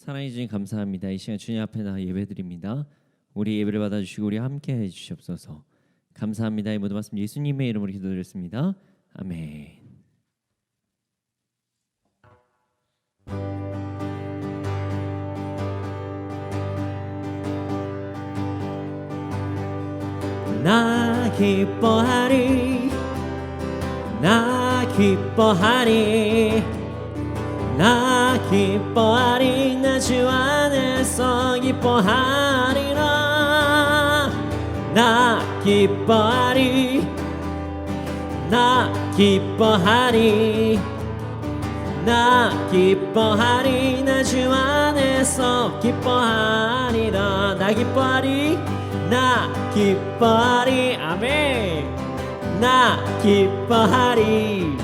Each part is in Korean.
사랑해 주님 감사합니다. 이 시간 주님 앞에 나 예배드립니다. 우리 예배를 받아주시고 우리 함께 해주시옵소서. 감사합니다. 이 모든 말씀 예수님의 이름으로 기도드렸습니다. 아멘. 나 기뻐하리, 나 기뻐하리, 나 기뻐하리, 나 주 안에서 기뻐하리라. 나 기뻐하리, 나 기뻐하리, 나 기뻐하리, 나 주 안에서 기뻐하리라. 나 기뻐하리, 나 기뻐하리, 아멘. 나 기뻐하리,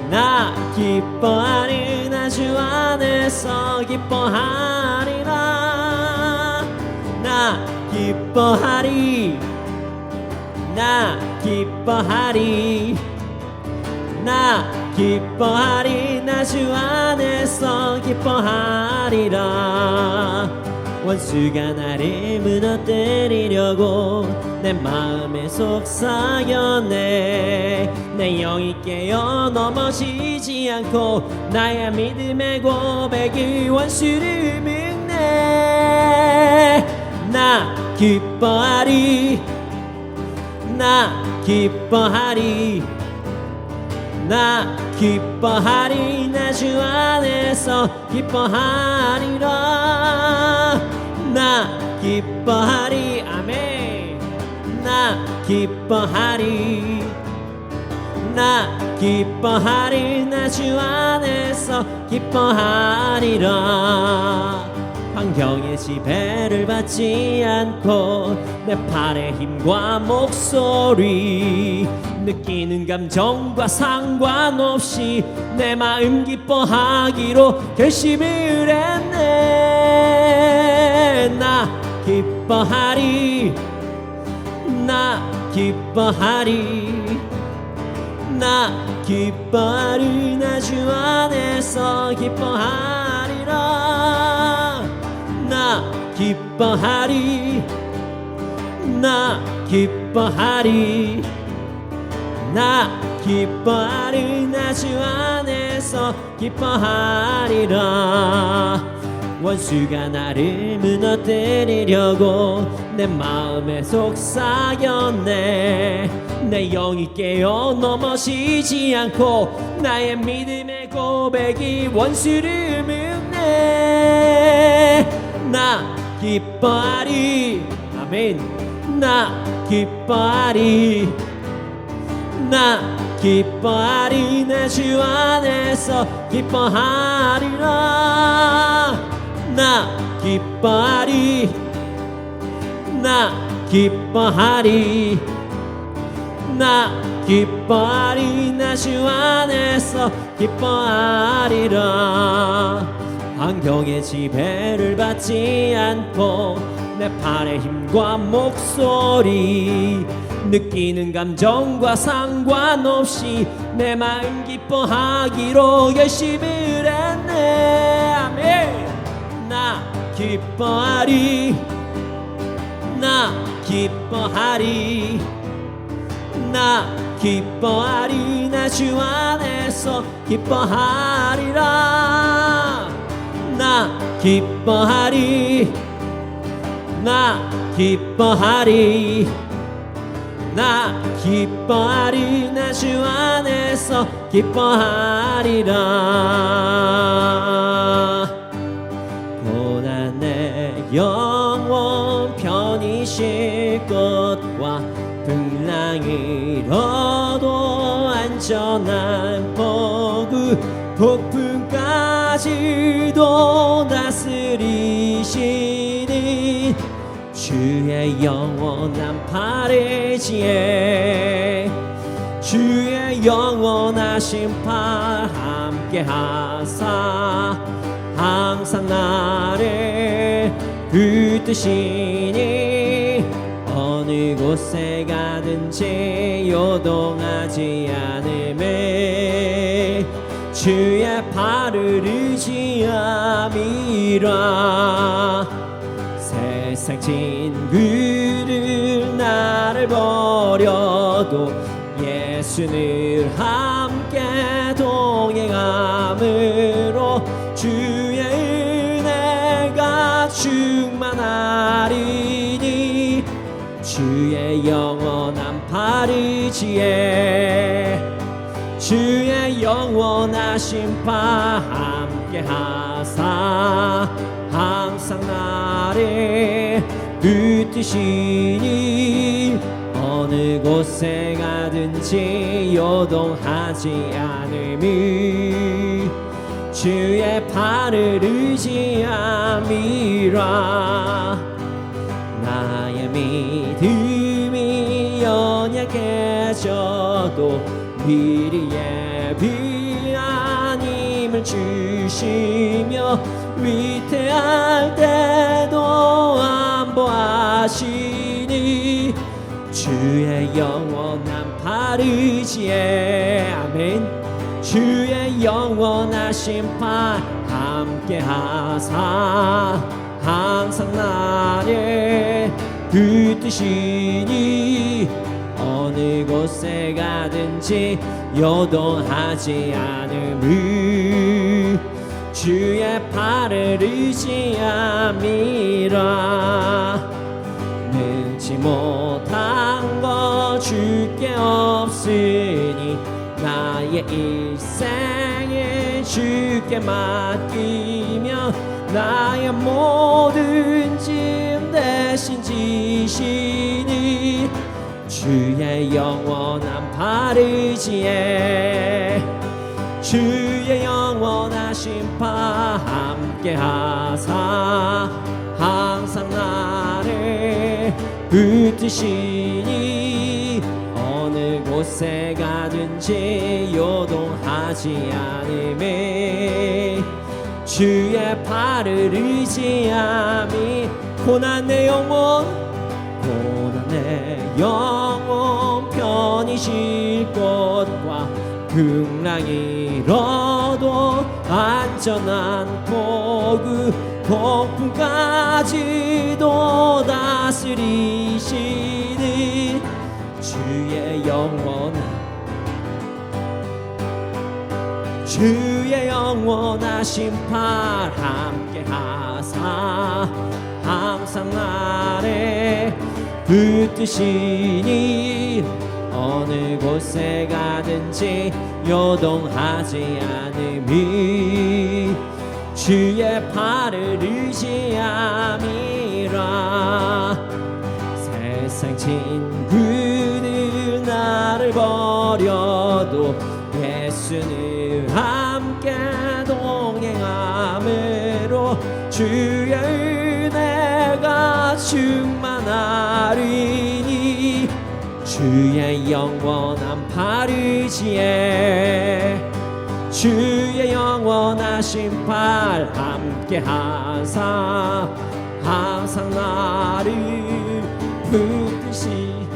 나 기뻐하리, 나 주 안에서 기뻐하리라. 나 기뻐하리, 나 기뻐하리, 나 기뻐하리, 나 주 안에서 기뻐하리라. 원수가 나를 무너뜨리려고 내 마음에 속삭였네. 내 영이 깨어 넘어지지 않고 나의 믿음의 고백이 원수를 묶네. 나 기뻐하리, 나 기뻐하리, 나 기뻐하리, 나 주 안에서 기뻐하리라. 나 기뻐하리, 아멘. 나 기뻐하리, 나 기뻐하리, 나 주 안에서 기뻐하리라. 환경의 지배를 받지 않고 내 팔의 힘과 목소리, 느끼는 감정과 상관없이 내 마음 기뻐하기로 결심을 했네. 나 기뻐하리, 나 기뻐하리, 나 기뻐하리, 나 주 안에서 기뻐하리라. 나 기뻐하리, 나 기뻐하리, 나 기뻐하리, 나 주 안에서 기뻐하리라. 원수가 나를 무너뜨리려고 내 마음에 속삭였네. 내 영이 깨어 넘어지지 않고 나의 믿음의 고백이 원수를 묶네. 나 기뻐하리, 아멘. 나 기뻐하리, 나 기뻐하리, 나 주 안에서 기뻐하리라. 나 기뻐하리, 나 기뻐하리, 나 기뻐하리, 나 주 안에서 기뻐하리라. 환경의 지배를 받지 않고 내 팔의 힘과 목소리, 느끼는 감정과 상관없이 내 마음 기뻐하기로 결심을 했네. 아멘. 나 기뻐하리, 나 기뻐하리, 나 기뻐하리, 나 주 안에서 기뻐하리라. 나 기뻐하리, 나 기뻐하리, 나 기뻐하리, 나 주 안에서 기뻐하리라. 고난 내 영혼 편히 쉴 것과 풍랑이 일어도 안전한 포구, 폭풍까지도 다스리시니 주의 영원한 팔을 지혜, 주의 영원하신 팔 함께 하사 항상 나를 붙드시니 어느 곳에 가든지 요동하지 않음에 주의 발을 의지함이라. 세상 친구들 나를 버려도 예수는 함께 동행함으로 주의 은혜가 충만하리니. 주의 영원한 발 의지에 주의 영원하신 바 함께 하사 항상 나를 붙드시니. 어느 곳에 가든지 요동하지 않음이 주의 발을 의지함이라. 나의 믿음이 연약해져도 미리 예비한 힘을 주시며 위태할 때도 안보하시니. 주의 영원한 발 의지에 아멘. 주의 영원하신 발 함께 하사 항상 나를 붙드시니. 어느 곳에 가든지 요동하지 않음을 주의 발을 의지함이라. 능치 못한 것 주께 없으니 나의 일생을 주께 맡기며 나의 모든 짐 대신 지시니. 주의 영원한 발 의지에 주의 영원하신 바 함께 하사 항상 나를 붙드시니. 어느 곳에 가든지 요동하지 않음에 주의 발을 의지함이. 고난 내 영혼 고난 내 영혼 편히 쉴 곳과 풍랑이 일어도 안전한 포구 폭풍까지도 다스리시니. 주의 영원하신 발 함께 하사 항상 나를 붙드시니. 어느 곳에 가든지 요동하지 않음이 주의 발을 의지함이라. 세상 친구들 나를 버려도 예수는 함께 동행함으로 주의 은혜가 충만하리니. 주의 영원한 발 의지에 주의 영원하신 발 함께 하사 항상 나를 붙드시.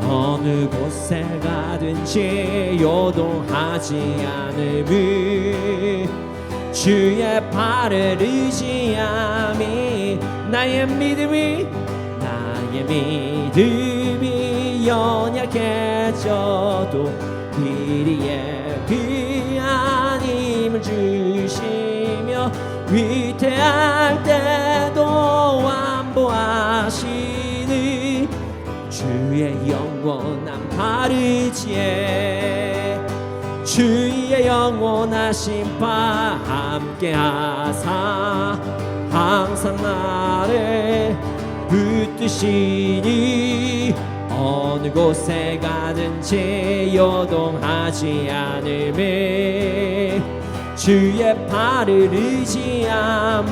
어느 곳에 가든지 요동하지 않음을 주의 발을 의지함이. 나의 믿음이 연약해져도 미리 예비한 힘을 주시며 위태할 때도 안보하시니. 주의 영원한 발 의지에 주의 영원하신 바 함께 하사 항상 나를 붙드시니. 어느 곳에 가든지 요동하지 않음에 주의 발을 의지함이라.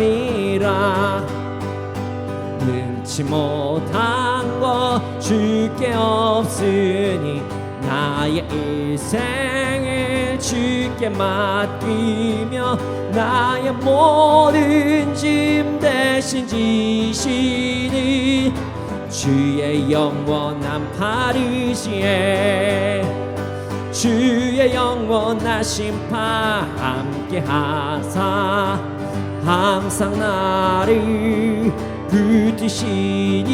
능치 못한 것 주께 없으니 나의 일생을 주께 맡기며 나의 모든 짐 대신 지시니. 주의 영원한 발 의지에 주의 영원하신 파 함께 하사 항상 나를 붙드시니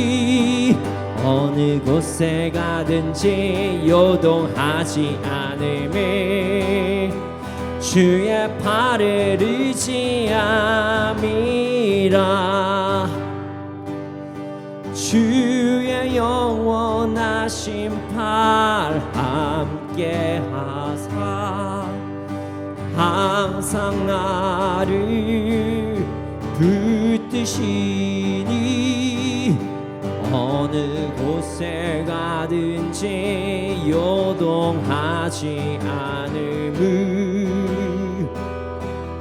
어느 곳에 가든지 요동하지 않음에 주의 팔을 의지함이라. 주의 영원하신 팔 함께 하사 항상 나를 붙드시니 어느 곳에 가든지 요동하지 않음을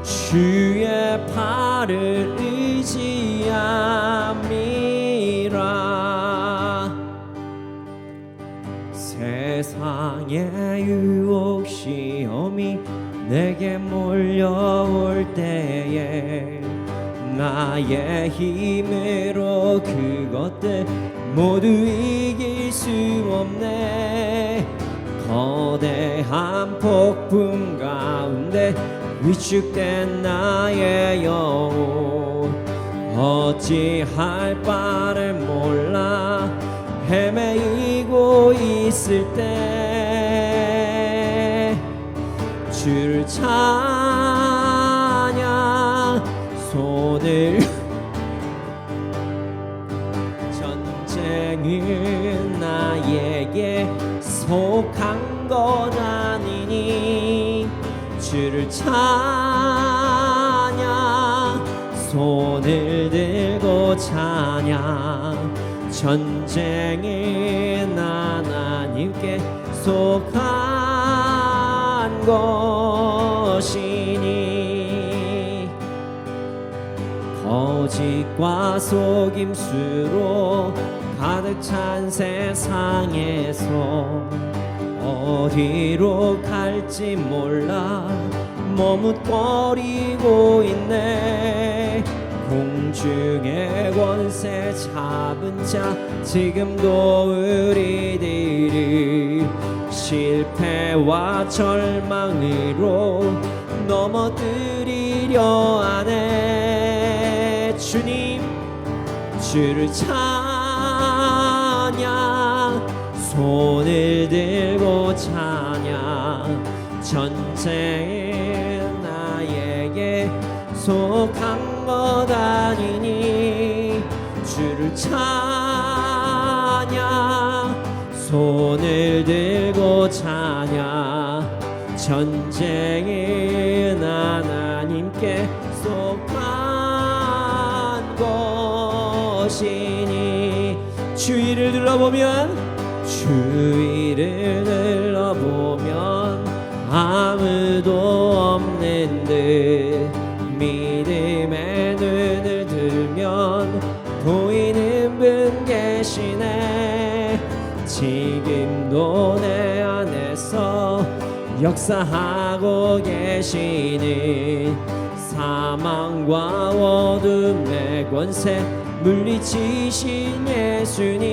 주의 팔을 의지함이라. 세상의 유혹 시험이 내게 몰려올 때에 나의 힘으로 그것들 모두 이길 수 없네. 거대한 폭풍 가운데 위축된 나의 영혼 어찌할 바를 몰라 헤매이고 있을 때 주를 찬양 손을 전쟁은 나에게 속한 것 아니니 주를 찬양 손을 들고 찬양 전쟁은 하나님께 속한 것이니 거짓과 속임수로 가득 찬 세상에서 어디로 갈지 몰라 머뭇거리고 있네. 공중의 권세 잡은 자 지금도 우리들을 실패와 절망으로 넘어뜨리려 하네. 주님 주를 찬양 손을 들고 찬양 전쟁은 나에게 속한 것 아니니 주를 찬양 손을 들고 찬양 전쟁은 하나님께 속한 것이니 주위를 둘러보면 주위를 둘러보면 아무도 없는 듯 믿음의 눈을 들면 보이는 분 계시네. 지금도 내 안에서 역사하고 계시는 사망과 어둠의 권세 물리치신 예수님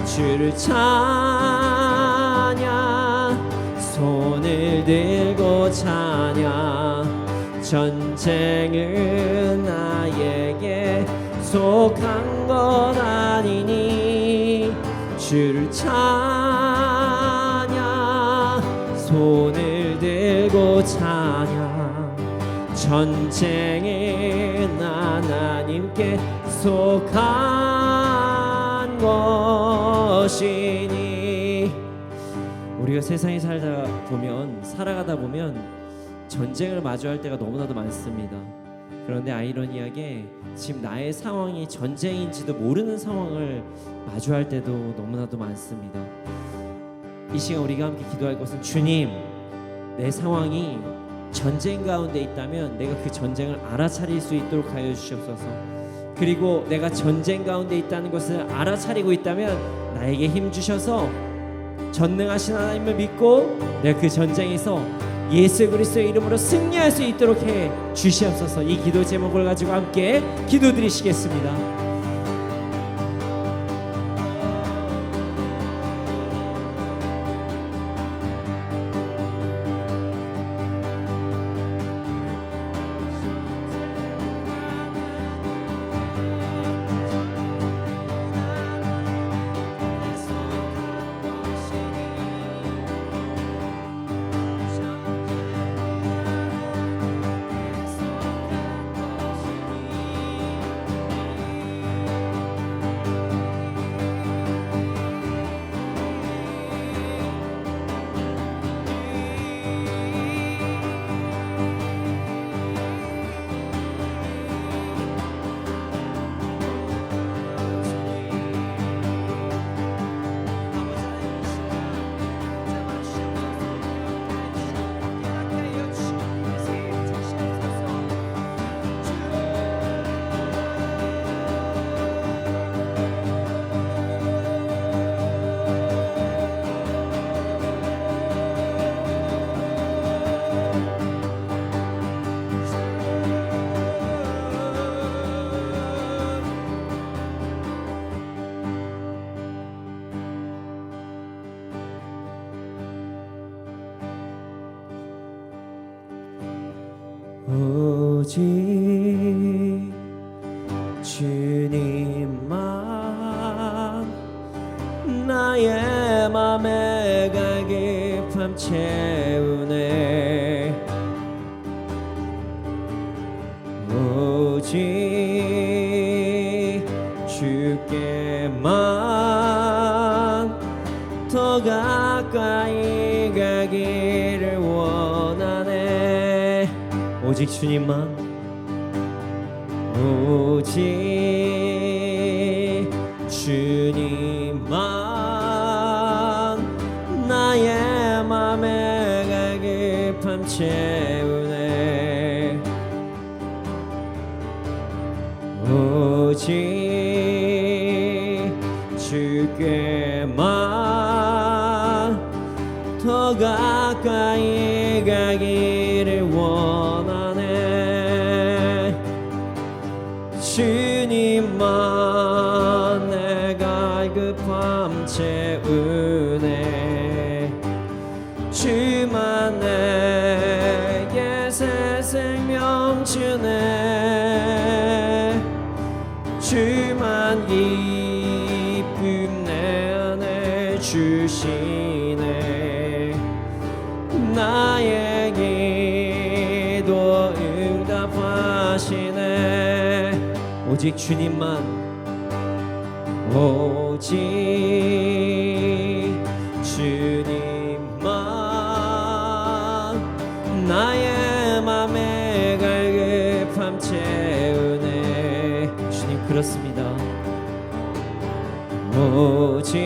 주를 찬양 손을 들고 찬양 전쟁은 나에게 속한 것 아니니 주를 찬양 손을 들고 찬양 전쟁은 하나님께 속한 것이니. 우리가 세상에 살아가다 보면 전쟁을 마주할 때가 너무나도 많습니다. 그런데 아이러니하게 지금 나의 상황이 전쟁인지도 모르는 상황을 마주할 때도 너무나도 많습니다. 이 시간 우리가 함께 기도할 것은 주님, 내 상황이 전쟁 가운데 있다면 내가 그 전쟁을 알아차릴 수 있도록 하여 주시옵소서. 그리고 내가 전쟁 가운데 있다는 것을 알아차리고 있다면 나에게 힘 주셔서 전능하신 하나님을 믿고 내가 그 전쟁에서 예수 그리스도의 이름으로 승리할 수 있도록 해 주시옵소서. 이 기도 제목을 가지고 함께 기도드리시겠습니다. 오직 주님만 나의 맘에 갈급함 채우네. 오직 주께만 더 가까이 가기를 원하네. 오직 주님만, 오직 주님만 나의 맘에 갈급함 채우네. 오직 주께만 더 가까이 가기를 원하네. 주님만 내 갈급함 채우네. 주만 내게 새 생명 주네. 주만 기쁨 내 안에 주시네. 나의 기도 응답하시네. 오직 주님만, 오직 주님만 나의 맘에 갈급함 채우네. 주님 그렇습니다. 오직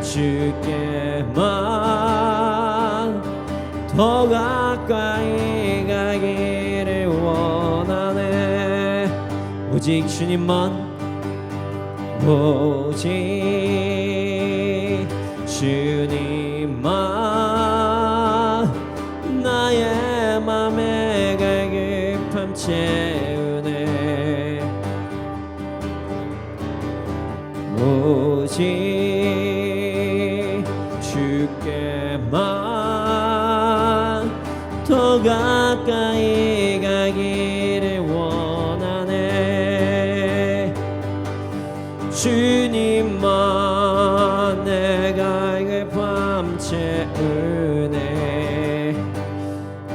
주께만 더 가까이 가기를 원하네. 오직 주님만, 오직 주님만 나의 맘에 갈급함 채우네. 오직 주께만 더 가까이 가기를 원하네. 주님만 내 갈급함 채우네.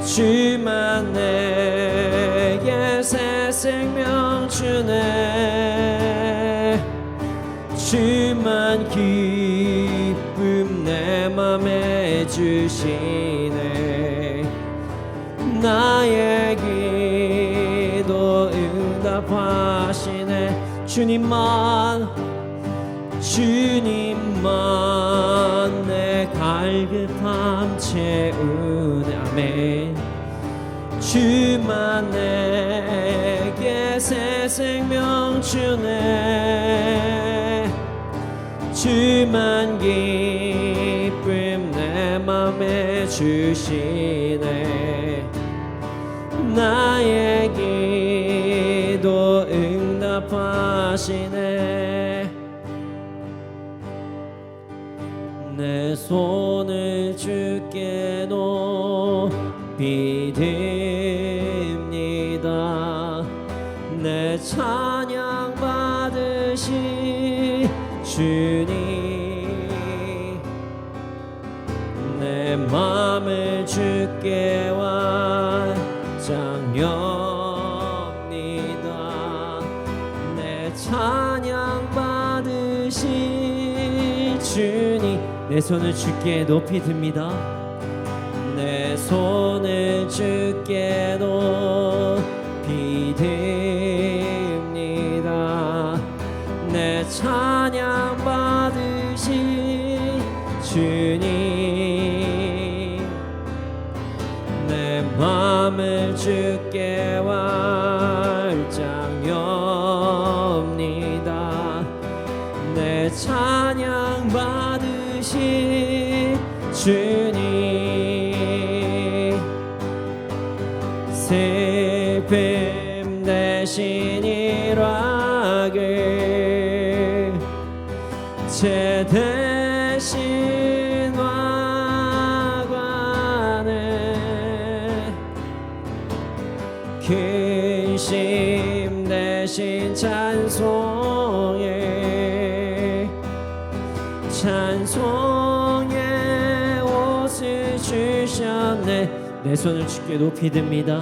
주만 내게 새 생명 주네. 주만 기쁨 내 맘에 주시네. 나의 기도 응답하시네. 주님만, 주님만 내 갈급함 채우네. 아멘. 주만 내게 새 생명 주네. 주만 기쁨 내 맘에 주시네. 나의 기도 응답하시네. 내 손을 주께 높이 듭니다. 내 찬양 받으시 주님. 내 맘을 주께 완장합니다. 내 찬양 받으시 주님. 내 손을 주께 높이 듭니다. 내 손을 주께 높이 듭니다. 내 찬양 받으시 주님. 내 맘을 주께 완장합니다. 내 찬양 받으시 주님. 슬픔 대신 일확을 제 대신 화관을 찬송의 옷을 주셨네. 내 손을 주께 높이 듭니다.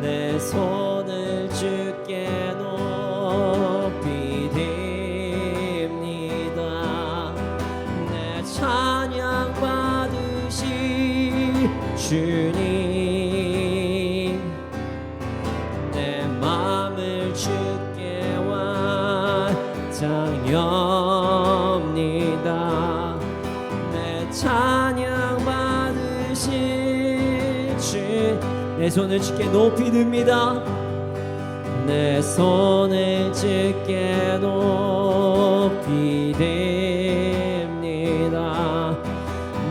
내 손을 주께 높이 듭니다. 내 찬양 받으시 주님, 내 마음을 주께 완장합니다. 내 찬양 받으시 주, 내 손을 주께 높이 듭니다. 내 손을 주께 높이 듭니다.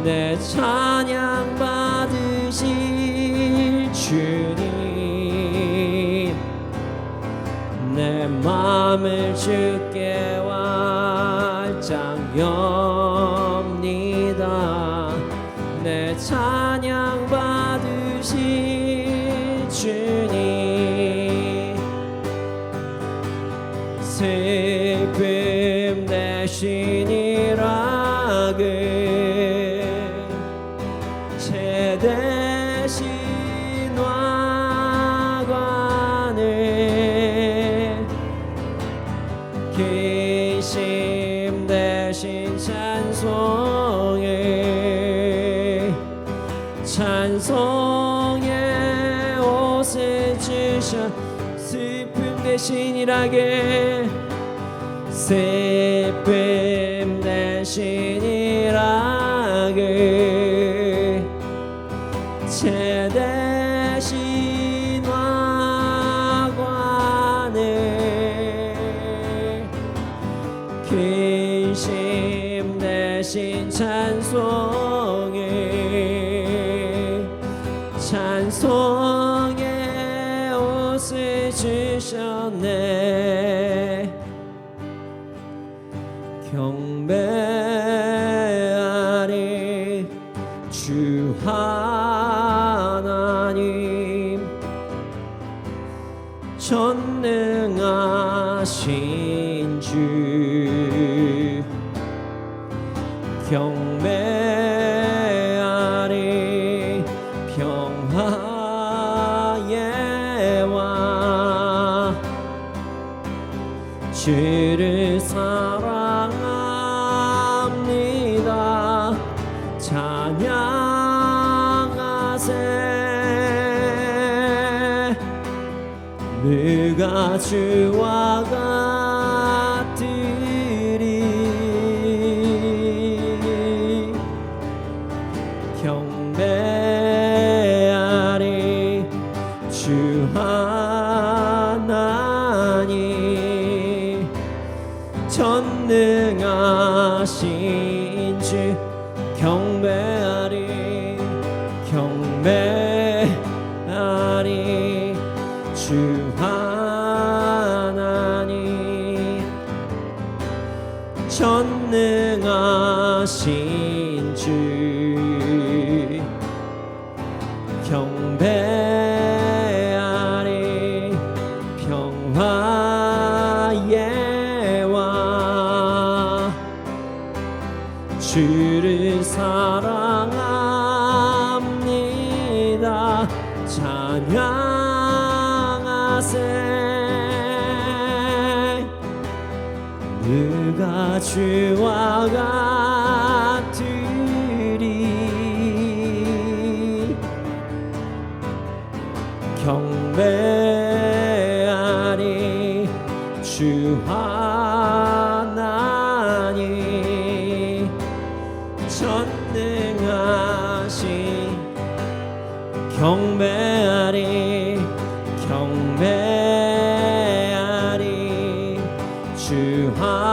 내 찬양 받으실 주님, 내 마음을 주께 완장합니다. 내 찬양 받으실 주님, 슬픔 대신 일하게 죄 대신 화관을 기심 대신 찬송의 옷을 주셔. 슬픔 대신 일하게, 슬픔 대신 일하게 죄 대신 화관을 근심 대신 찬송의 옷을 주셨네. 경배하리 주 하나님, 전능하신 주. 경배하리 평화의 왕, 주를 사랑합니다. 찬양하세. 누가 주와 같으리. 경배하리 주 하나님, 전능하신 주. 경배하리 경배하리 주 하나님, 전능하신 주. 경배하리 평화의 왕, 주를 사랑합니다. 찬양하세. 누가 주와 같으리. 경배하리 주 하나님, 전능하신. 경배하리 경배하리 주 하나님,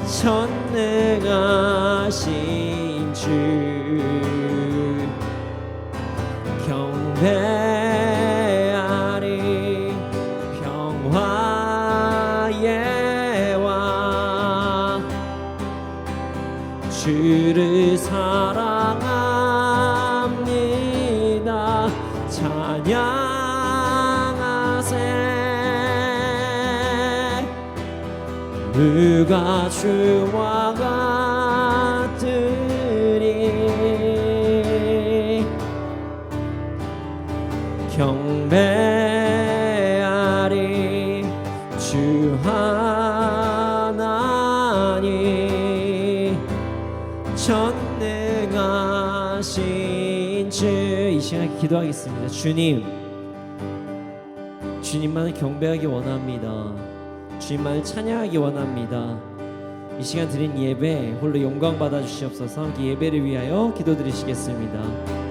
전능하신 주. 경배하리 평화의 왕, 주를 사랑합니다. 찬양하세. 누가 주와 같으리 경배하리 주 하나님 전능하신 주. 이 시간 기도하겠습니다. 주님만을 경배하기 원합니다. 주님만을 찬양하기 원합니다. 이 시간 드린 예배 홀로 영광 받아 주시옵소서. 함께 예배를 위하여 기도드리시겠습니다.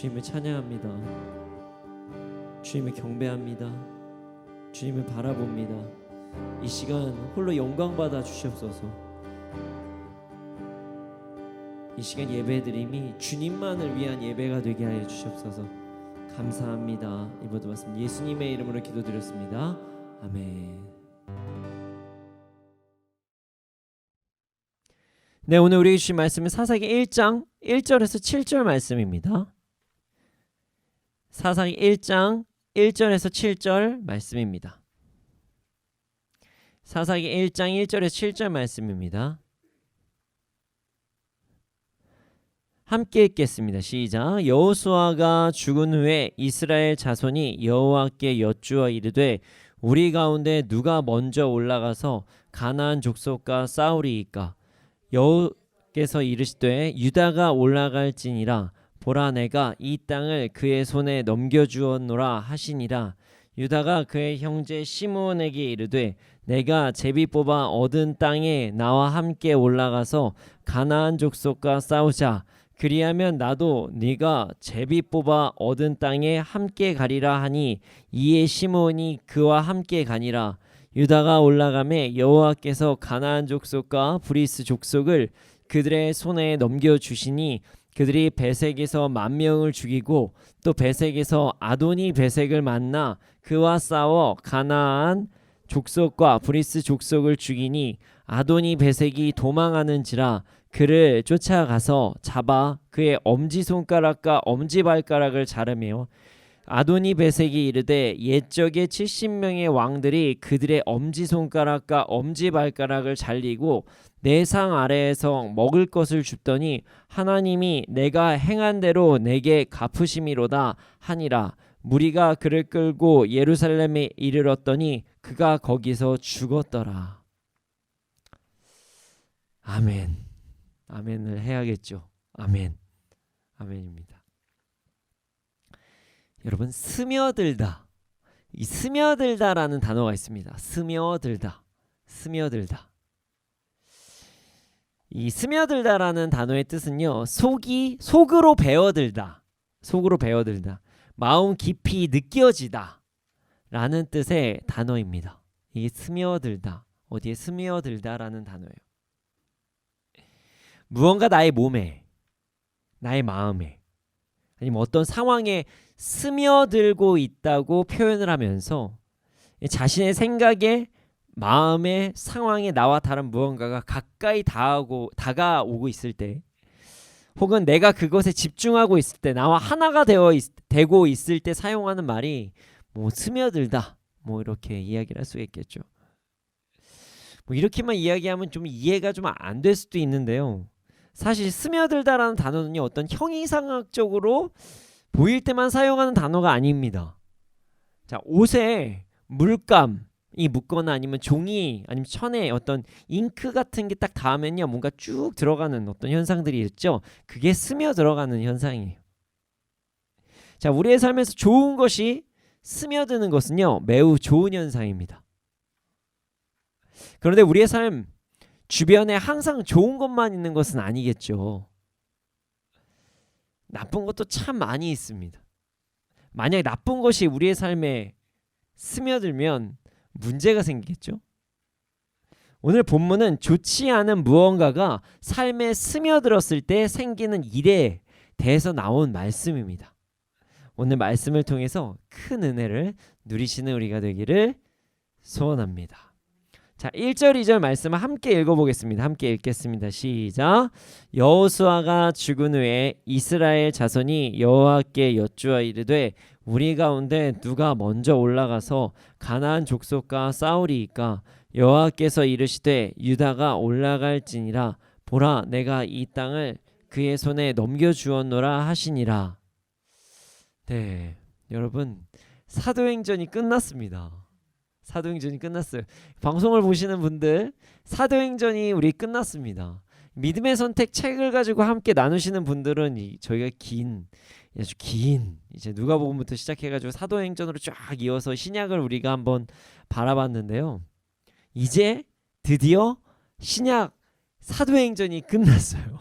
주님을 찬양합니다. 주님을 경배합니다. 주님을 바라봅니다. 이 시간 홀로 영광 받아 주시옵소서. 이 시간 예배드림이 주님만을 위한 예배가 되게 하여 주시옵소서. 감사합니다. 이 모든 말씀 예수님의 이름으로 기도드렸습니다. 아멘. 네, 오늘 우리에게 주신 말씀은 사사기 1장 1절에서 7절 말씀입니다. 사사기 1장 1절에서 7절 말씀입니다. 사사기 1장 1절에서 7절 말씀입니다. 함께 읽겠습니다. 시작. 여호수아가 죽은 후에 이스라엘 자손이 여호와께 여쭈어 이르되 우리 가운데 누가 먼저 올라가서 가나안 족속과 싸우리이까? 여호께서 이르시되 유다가 올라갈지니라. 보라 내가 이 땅을 그의 손에 넘겨주었노라 하시니라. 유다가 그의 형제 시므온에게 이르되 내가 제비 뽑아 얻은 땅에 나와 함께 올라가서 가나안 족속과 싸우자. 그리하면 나도 네가 제비 뽑아 얻은 땅에 함께 가리라 하니 이에 시므온이 그와 함께 가니라. 유다가 올라가매 여호와께서 가나안 족속과 브리스 족속을 그들의 손에 넘겨주시니 그들이 베색에서 10,000명을 죽이고 또 베색에서 아도니 베색을 만나 그와 싸워 가나안 족속과 브리스 족속을 죽이니 아도니 베색이 도망하는지라 그를 쫓아가서 잡아 그의 엄지손가락과 엄지발가락을 자르며 아도니 베색이 이르되 옛적에 70명의 왕들이 그들의 엄지손가락과 엄지발가락을 잘리고 내 상 아래에서 먹을 것을 줍더니 하나님이 내가 행한 대로 내게 갚으심이로다 하니라. 무리가 그를 끌고 예루살렘에 이르렀더니 그가 거기서 죽었더라. 아멘. 아멘을 해야겠죠. 아멘. 아멘입니다. 여러분, 스며들다. 이 스며들다라는 단어가 있습니다. 스며들다. 스며들다. 이 스며들다라는 단어의 뜻은요, 속으로 배어들다. 속으로 배어들다. 마음 깊이 느껴지다 라는 뜻의 단어입니다. 이게 스며들다. 어디에 스며들다라는 단어예요. 무언가 나의 몸에, 나의 마음에, 아니면 어떤 상황에 스며들고 있다고 표현을 하면서 자신의 생각에 마음의 상황에 나와 다른 무언가가 가까이 다가오고 있을 때, 혹은 내가 그것에 집중하고 있을 때, 나와 하나가 되고 있을 때 사용하는 말이 뭐 스며들다, 뭐 이렇게 이야기를 할 수가 있겠죠. 뭐 이렇게만 이야기하면 좀 이해가 좀 안 될 수도 있는데요. 사실 스며들다라는 단어는요, 어떤 형이상학적으로 보일 때만 사용하는 단어가 아닙니다. 자, 옷에 물감이 묻거나 아니면 종이 아니면 천에 어떤 잉크 같은 게 딱 닿으면요, 뭔가 쭉 들어가는 어떤 현상들이 있죠. 그게 스며 들어가는 현상이에요. 자, 우리의 삶에서 좋은 것이 스며드는 것은요, 매우 좋은 현상입니다. 그런데 우리의 삶 주변에 항상 좋은 것만 있는 것은 아니겠죠. 나쁜 것도 참 많이 있습니다. 만약에 나쁜 것이 우리의 삶에 스며들면 문제가 생기겠죠. 오늘 본문은 좋지 않은 무언가가 삶에 스며들었을 때 생기는 일에 대해서 나온 말씀입니다. 오늘 말씀을 통해서 큰 은혜를 누리시는 우리가 되기를 소원합니다. 자, 1절 2절 말씀을 함께 읽어보겠습니다. 함께 읽겠습니다. 시작. 여호수아가 죽은 후에 이스라엘 자손이 여호와께 여쭈어 이르되 우리 가운데 누가 먼저 올라가서 가나안 족속과 싸우리이까? 여호와께서 이르시되 유다가 올라갈지니라. 보라, 내가 이 땅을 그의 손에 넘겨주었노라 하시니라. 네, 여러분, 사도행전이 끝났습니다. 사도행전이 끝났어요. 방송을 보시는 분들, 사도행전이 우리 끝났습니다. 믿음의 선택 책을 가지고 함께 나누시는 분들은 저희가 아주 긴 이제 누가복음부터 시작해가지고 사도행전으로 쫙 이어서 신약을 우리가 한번 바라봤는데요. 이제 드디어 신약 사도행전이 끝났어요.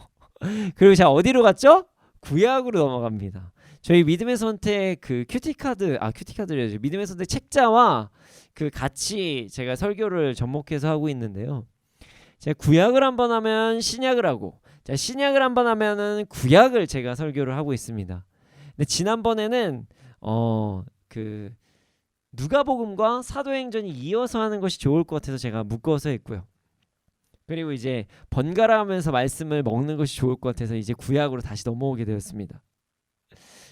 그리고 자, 어디로 갔죠? 구약으로 넘어갑니다. 저희 믿음의 선택 그 큐티카드래야죠. 믿음의 선택 책자와 그 같이 제가 설교를 접목해서 하고 있는데요. 제가 구약을 한번 하면 신약을 하고, 자, 신약을 한번 하면은 구약을 제가 설교를 하고 있습니다. 근데 지난번에는 그 누가복음과 사도행전이 이어서 하는 것이 좋을 것 같아서 제가 묶어서 했고요. 그리고 이제 번갈아 가면서 말씀을 먹는 것이 좋을 것 같아서 이제 구약으로 다시 넘어오게 되었습니다.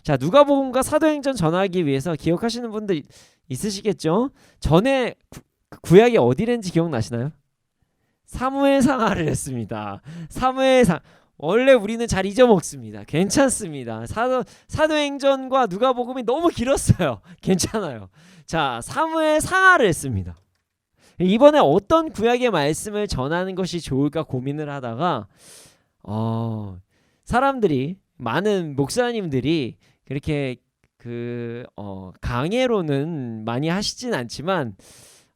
자, 누가복음과 사도행전 전하기 위해서 기억하시는 분들 있으시겠죠? 전에 구약이 어디랬는지 기억나시나요? 사무엘상하를 했습니다. 사무엘상. 원래 우리는 잘 잊어먹습니다. 괜찮습니다. 사도행전과 누가복음이 너무 길었어요. 괜찮아요. 자, 사무엘상하를 했습니다. 이번에 어떤 구약의 말씀을 전하는 것이 좋을까 고민을 하다가 사람들이, 많은 목사님들이 그렇게 강해로는 많이 하시진 않지만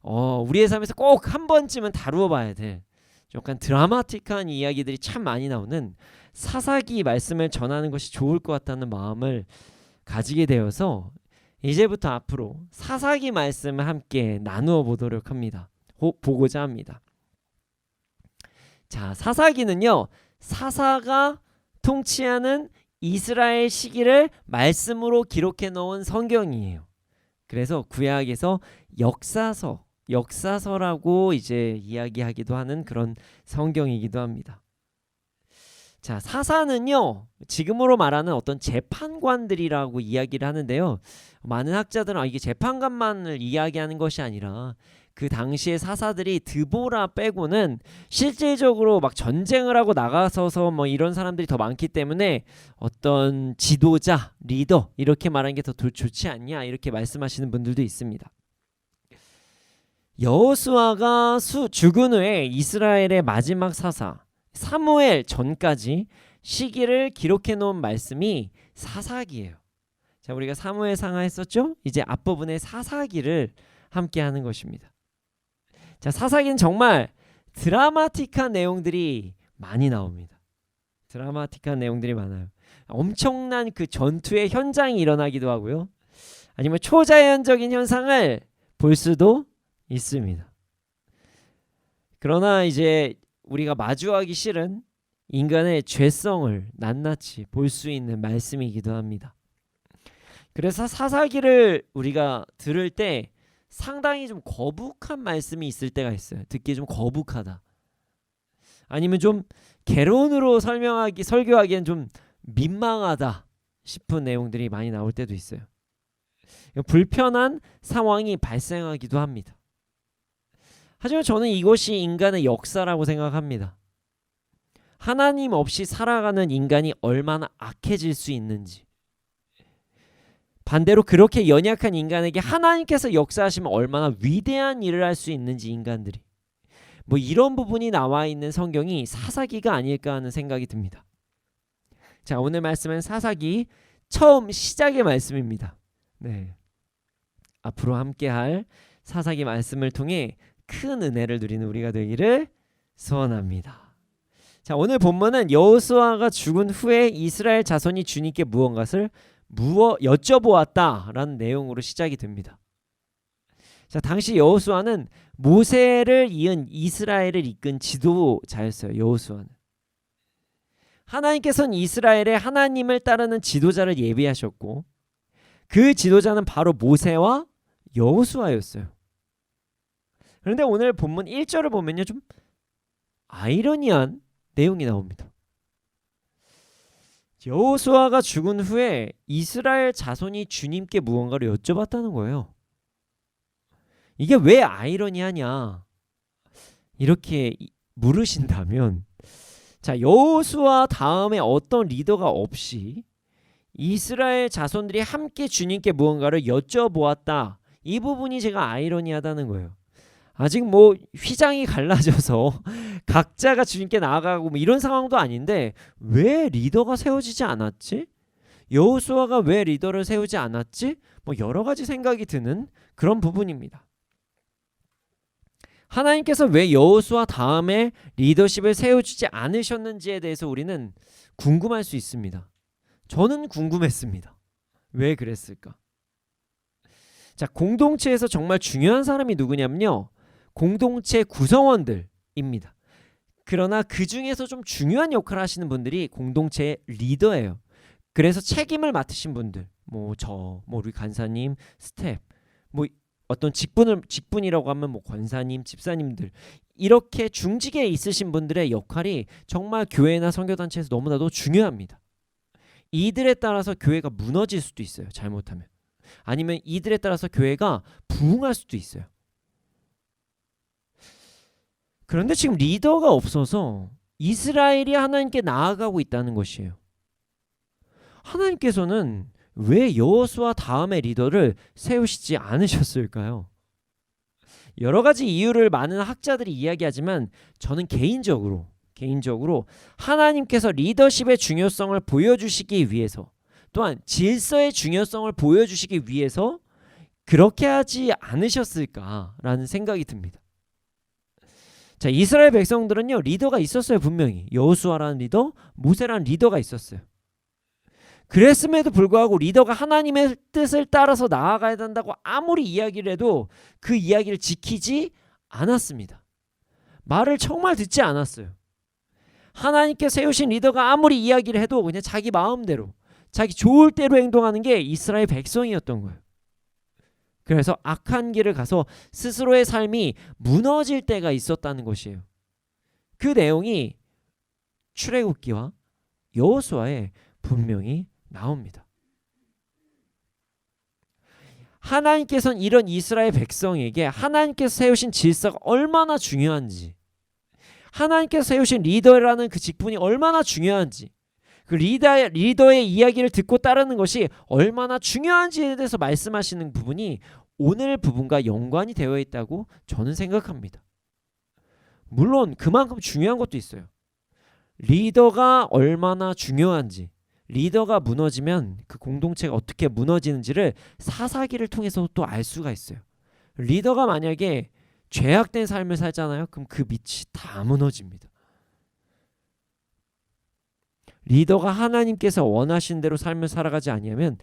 우리의 삶에서 꼭 한 번쯤은 다루어 봐야 돼. 약간 드라마틱한 이야기들이 참 많이 나오는 사사기 말씀을 전하는 것이 좋을 것 같다는 마음을 가지게 되어서 이제부터 앞으로 사사기 말씀을 함께 나누어 보도록 보고자 합니다. 자, 사사기는요, 사사가 통치하는 이스라엘 시기를 말씀으로 기록해 놓은 성경이에요. 그래서 구약에서 역사서라고 이제 이야기하기도 하는 그런 성경이기도 합니다. 자, 사사는요, 지금으로 말하는 어떤 재판관들이라고 이야기를 하는데요. 많은 학자들은 이게 재판관만을 이야기하는 것이 아니라 그 당시의 사사들이 드보라 빼고는 실질적으로 막 전쟁을 하고 나가서서 뭐 이런 사람들이 더 많기 때문에 어떤 지도자, 리더 이렇게 말하는 게 더 좋지 않냐, 이렇게 말씀하시는 분들도 있습니다. 여호수아가 죽은 후에 이스라엘의 마지막 사사 사무엘 전까지 시기를 기록해 놓은 말씀이 사사기예요. 자, 우리가 사무엘상하 했었죠? 이제 앞부분에 사사기를 함께 하는 것입니다. 자, 사사기는 정말 드라마틱한 내용들이 많이 나옵니다. 드라마틱한 내용들이 많아요. 엄청난 그 전투의 현장이 일어나기도 하고요. 아니면 초자연적인 현상을 볼 수도 있습니다. 그러나 이제 우리가 마주하기 싫은 인간의 죄성을 낱낱이 볼 수 있는 말씀이기도 합니다. 그래서 사사기를 우리가 들을 때 상당히 좀 거북한 말씀이 있을 때가 있어요. 듣기 좀 거북하다. 아니면 좀 개론으로 설교하기엔 좀 민망하다 싶은 내용들이 많이 나올 때도 있어요. 불편한 상황이 발생하기도 합니다. 하지만 저는 이것이 인간의 역사라고 생각합니다. 하나님 없이 살아가는 인간이 얼마나 악해질 수 있는지, 반대로 그렇게 연약한 인간에게 하나님께서 역사하시면 얼마나 위대한 일을 할 수 있는지, 인간들이 뭐 이런 부분이 나와 있는 성경이 사사기가 아닐까 하는 생각이 듭니다. 자, 오늘 말씀은 사사기 처음 시작의 말씀입니다. 네, 앞으로 함께할 사사기 말씀을 통해 큰 은혜를 누리는 우리가 되기를 소원합니다. 자, 오늘 본문은 여호수아가 죽은 후에 이스라엘 자손이 주님께 무언가를 여쭤보았다라는 내용으로 시작이 됩니다. 자, 당시 여호수아는 모세를 이은 이스라엘을 이끈 지도자였어요. 여호수아는 하나님께서는 이스라엘에 하나님을 따르는 지도자를 예비하셨고, 그 지도자는 바로 모세와 여호수아였어요. 그런데 오늘 본문 1절을 보면요, 좀 아이러니한 내용이 나옵니다. 여호수아가 죽은 후에 이스라엘 자손이 주님께 무언가를 여쭤봤다는 거예요. 이게 왜 아이러니하냐 이렇게 물으신다면, 자, 여호수아 다음에 어떤 리더가 없이 이스라엘 자손들이 함께 주님께 무언가를 여쭤보았다, 이 부분이 제가 아이러니하다는 거예요. 아직 뭐 휘장이 갈라져서 각자가 주님께 나아가고 뭐 이런 상황도 아닌데 왜 리더가 세워지지 않았지? 여호수아가 왜 리더를 세우지 않았지? 뭐 여러 가지 생각이 드는 그런 부분입니다. 하나님께서 왜 여호수아 다음에 리더십을 세워주지 않으셨는지에 대해서 우리는 궁금할 수 있습니다. 저는 궁금했습니다. 왜 그랬을까? 자, 공동체에서 정말 중요한 사람이 누구냐면요, 공동체 구성원들입니다. 그러나 그 중에서 좀 중요한 역할을 하시는 분들이 공동체의 리더예요. 그래서 책임을 맡으신 분들, 뭐 우리 간사님, 스텝, 뭐 어떤 직분이라고 하면 뭐 권사님, 집사님들, 이렇게 중직에 있으신 분들의 역할이 정말 교회나 선교단체에서 너무나도 중요합니다. 이들에 따라서 교회가 무너질 수도 있어요. 잘못하면. 아니면 이들에 따라서 교회가 부흥할 수도 있어요. 그런데 지금 리더가 없어서 이스라엘이 하나님께 나아가고 있다는 것이에요. 하나님께서는 왜 여호수아 다음의 리더를 세우시지 않으셨을까요? 여러 가지 이유를 많은 학자들이 이야기하지만 저는 개인적으로 하나님께서 리더십의 중요성을 보여주시기 위해서, 또한 질서의 중요성을 보여주시기 위해서 그렇게 하지 않으셨을까라는 생각이 듭니다. 자, 이스라엘 백성들은요, 리더가 있었어요. 분명히 여호수아라는 리더, 모세라는 리더가 있었어요. 그랬음에도 불구하고 리더가 하나님의 뜻을 따라서 나아가야 된다고 아무리 이야기를 해도 그 이야기를 지키지 않았습니다. 말을 정말 듣지 않았어요. 하나님께 세우신 리더가 아무리 이야기를 해도 그냥 자기 마음대로, 자기 좋을 대로 행동하는 게 이스라엘 백성이었던 거예요. 그래서 악한 길을 가서 스스로의 삶이 무너질 때가 있었다는 것이에요. 그 내용이 출애굽기와 여호수아에 분명히 나옵니다. 하나님께서는 이런 이스라엘 백성에게 하나님께서 세우신 질서가 얼마나 중요한지, 하나님께서 세우신 리더라는 그 직분이 얼마나 중요한지, 그 리더의 이야기를 듣고 따르는 것이 얼마나 중요한지에 대해서 말씀하시는 부분이 오늘 부분과 연관이 되어 있다고 저는 생각합니다. 물론 그만큼 중요한 것도 있어요. 리더가 얼마나 중요한지, 리더가 무너지면 그 공동체가 어떻게 무너지는지를 사사기를 통해서 또 알 수가 있어요. 리더가 만약에 죄악된 삶을 살잖아요. 그럼 그 밑이 다 무너집니다. 리더가 하나님께서 원하신 대로 삶을 살아가지 아니하면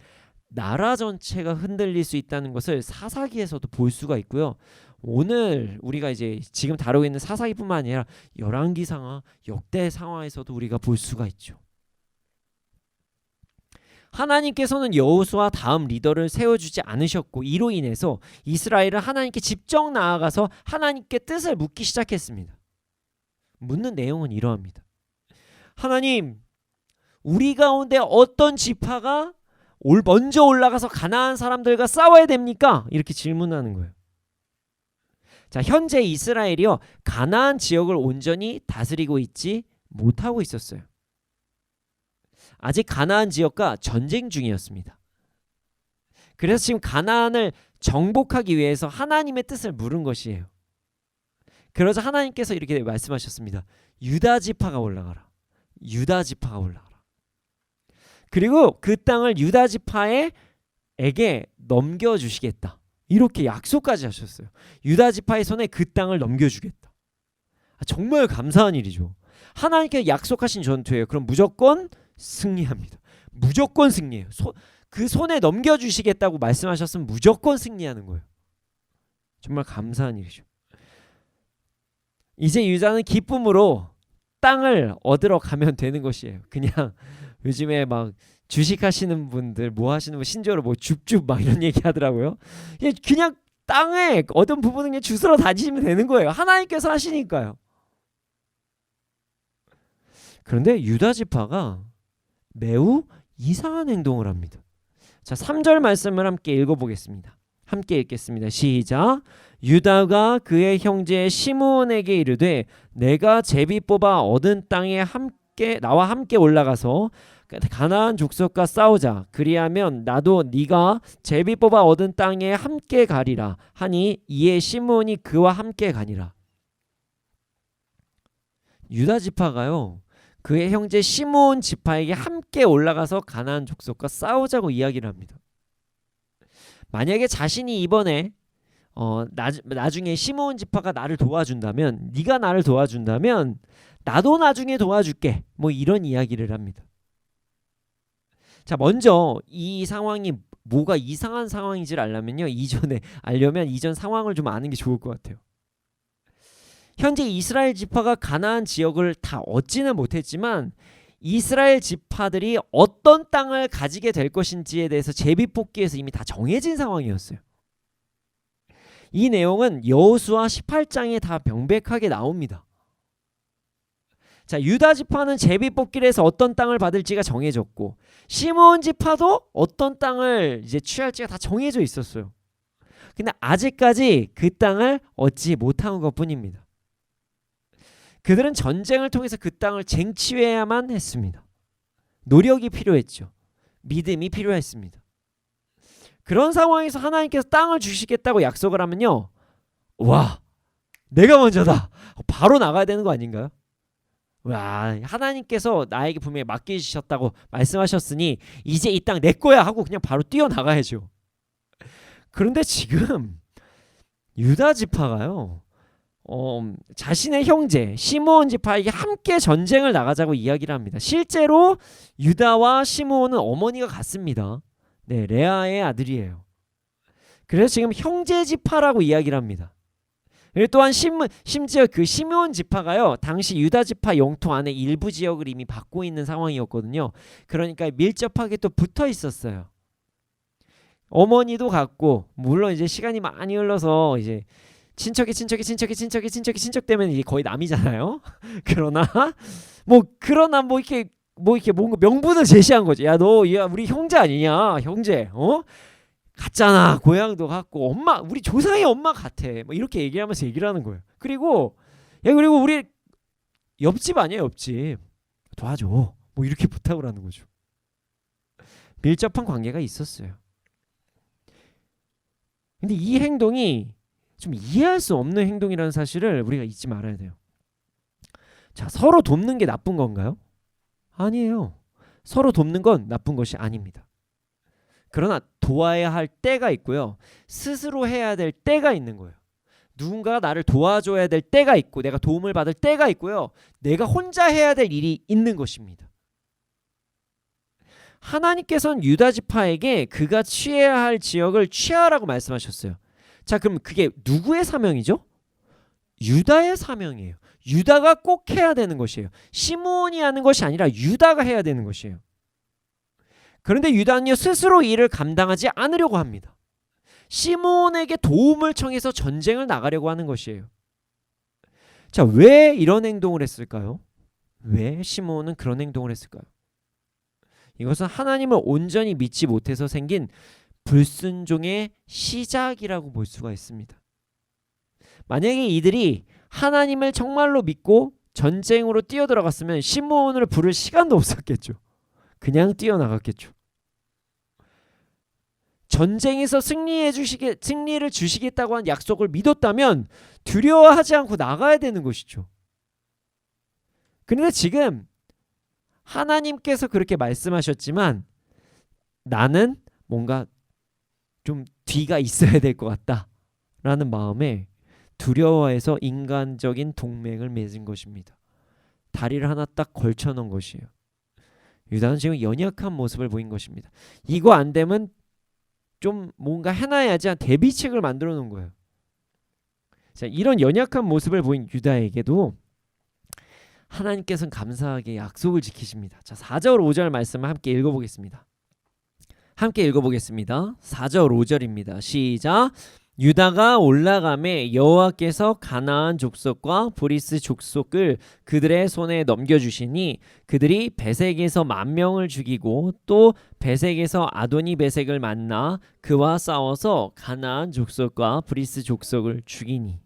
나라 전체가 흔들릴 수 있다는 것을 사사기에서도 볼 수가 있고요. 오늘 우리가 이제 지금 다루고 있는 사사기뿐만 아니라 열왕기상하, 역대상하에서도 우리가 볼 수가 있죠. 하나님께서는 여호수아 다음 리더를 세워주지 않으셨고 이로 인해서 이스라엘은 하나님께 직접 나아가서 하나님께 뜻을 묻기 시작했습니다. 묻는 내용은 이러합니다. 하나님, 우리 가운데 어떤 지파가 먼저 올라가서 가나안 사람들과 싸워야 됩니까? 이렇게 질문하는 거예요. 자, 현재 이스라엘이요, 가나안 지역을 온전히 다스리고 있지 못하고 있었어요. 아직 가나안 지역과 전쟁 중이었습니다. 그래서 지금 가나안을 정복하기 위해서 하나님의 뜻을 물은 것이에요. 그러자 하나님께서 이렇게 말씀하셨습니다. 유다 지파가 올라가라. 유다 지파가 올라가라. 그리고 그 땅을 유다 지파에게 넘겨주시겠다. 이렇게 약속까지 하셨어요. 유다 지파의 손에 그 땅을 넘겨주겠다. 정말 감사한 일이죠. 하나님께서 약속하신 전투예요. 그럼 무조건 승리합니다. 무조건 승리해요. 그 손에 넘겨주시겠다고 말씀하셨으면 무조건 승리하는 거예요. 정말 감사한 일이죠. 이제 유다는 기쁨으로 땅을 얻으러 가면 되는 것이에요. 그냥 요즘에 막 주식하시는 분들 뭐 하시는 분 신조어로 뭐 줍줍 막 이런 얘기 하더라고요. 그냥 땅에 얻은 부분은 그냥 주스러 다니시면 되는 거예요. 하나님께서 하시니까요. 그런데 유다 지파가 매우 이상한 행동을 합니다. 자, 3절 말씀을 함께 읽어보겠습니다. 함께 읽겠습니다. 시작. 유다가 그의 형제 시므온에게 이르되 내가 제비 뽑아 얻은 땅에 나와 함께 올라가서 가나안 족속과 싸우자. 그리하면 나도 네가 제비 뽑아 얻은 땅에 함께 가리라 하니 이에 시므온이 그와 함께 가니라. 유다 지파가요, 그의 형제 시므온 지파에게 함께 올라가서 가나안 족속과 싸우자고 이야기를 합니다. 만약에 자신이 이번에 나중에 시므온 지파가 나를 도와준다면, 네가 나를 도와준다면 나도 나중에 도와줄게, 뭐 이런 이야기를 합니다. 자, 먼저 이 상황이 뭐가 이상한 상황인지를 알려면 이전 상황을 좀 아는 게 좋을 것 같아요. 현재 이스라엘 지파가 가나안 지역을 다 얻지는 못했지만 이스라엘 지파들이 어떤 땅을 가지게 될 것인지에 대해서 제비뽑기에서 이미 다 정해진 상황이었어요. 이 내용은 여호수아 18장에 다 명백하게 나옵니다. 자, 유다 지파는 제비뽑기를 해서 어떤 땅을 받을지가 정해졌고 시므온 지파도 어떤 땅을 이제 취할지가 다 정해져 있었어요. 근데 아직까지 그 땅을 얻지 못한 것뿐입니다. 그들은 전쟁을 통해서 그 땅을 쟁취해야만 했습니다. 노력이 필요했죠. 믿음이 필요했습니다. 그런 상황에서 하나님께서 땅을 주시겠다고 약속을 하면요, 와, 내가 먼저다, 바로 나가야 되는 거 아닌가요? 와, 하나님께서 나에게 분명히 맡기셨다고 말씀하셨으니 이제 이 땅 내 거야 하고 그냥 바로 뛰어나가야죠. 그런데 지금 유다 지파가요, 자신의 형제 시므온 지파에게 함께 전쟁을 나가자고 이야기를 합니다. 실제로 유다와 시므온은 어머니가 같습니다. 네, 레아의 아들이에요. 그래서 지금 형제 지파라고 이야기를 합니다. 그리고 또한 심지어 그 시므온 지파가요, 당시 유다 지파 영토 안에 일부 지역을 이미 받고 있는 상황이었거든요. 그러니까 밀접하게 또 붙어 있었어요. 어머니도 같고, 물론 이제 시간이 많이 흘러서 이제 친척이 친척 되면 이게 거의 남이잖아요. 그러나 이렇게 뭔가 명분을 제시한 거지. 야, 우리 형제 아니냐? 형제, 같잖아. 고향도 같고 엄마, 우리 조상의 엄마 같아. 뭐 이렇게 얘기하면서 얘기를 하는 거예요. 그리고 우리 옆집 아니야, 옆집. 도와줘. 뭐 이렇게 부탁을 하는 거죠. 밀접한 관계가 있었어요. 근데 이 행동이 좀 이해할 수 없는 행동이라는 사실을 우리가 잊지 말아야 돼요. 자, 서로 돕는 게 나쁜 건가요? 아니에요. 서로 돕는 건 나쁜 것이 아닙니다. 그러나 도와야 할 때가 있고요, 스스로 해야 될 때가 있는 거예요. 누군가가 나를 도와줘야 될 때가 있고 내가 도움을 받을 때가 있고요, 내가 혼자 해야 될 일이 있는 것입니다. 하나님께서는 유다 지파에게 그가 취해야 할 지역을 취하라고 말씀하셨어요. 자, 그럼 그게 누구의 사명이죠? 유다의 사명이에요. 유다가 꼭 해야 되는 것이에요. 시므온이 하는 것이 아니라 유다가 해야 되는 것이에요. 그런데 유다는요 스스로 이 일을 감당하지 않으려고 합니다. 시므온에게 도움을 청해서 전쟁을 나가려고 하는 것이에요. 자, 왜 이런 행동을 했을까요? 왜 시므온은 그런 행동을 했을까요? 이것은 하나님을 온전히 믿지 못해서 생긴 불순종의 시작이라고 볼 수가 있습니다. 만약에 이들이 하나님을 정말로 믿고 전쟁으로 뛰어들어갔으면 시므온을 부를 시간도 없었겠죠. 그냥 뛰어나갔겠죠. 전쟁에서 승리를 주시겠다고 한 약속을 믿었다면 두려워하지 않고 나가야 되는 것이죠. 그런데 지금 하나님께서 그렇게 말씀하셨지만 나는 뭔가 좀 뒤가 있어야 될 것 같다라는 마음에 두려워해서 인간적인 동맹을 맺은 것입니다. 다리를 하나 딱 걸쳐놓은 것이에요. 유다는 지금 연약한 모습을 보인 것입니다. 이거 안 되면 좀 뭔가 해놔야지 한 대비책을 만들어 놓은 거예요. 자, 이런 연약한 모습을 보인 유다에게도 하나님께서는 감사하게 약속을 지키십니다. 자, 4절 5절 말씀을 함께 읽어보겠습니다. 4절 5절입니다. 시작. 유다가 올라가매 여호와께서 가나안 족속과 브리스 족속을 그들의 손에 넘겨주시니 그들이 베색에서 10,000명을 죽이고 또 베색에서 아도니 베색을 만나 그와 싸워서 가나안 족속과 브리스 족속을 죽이니.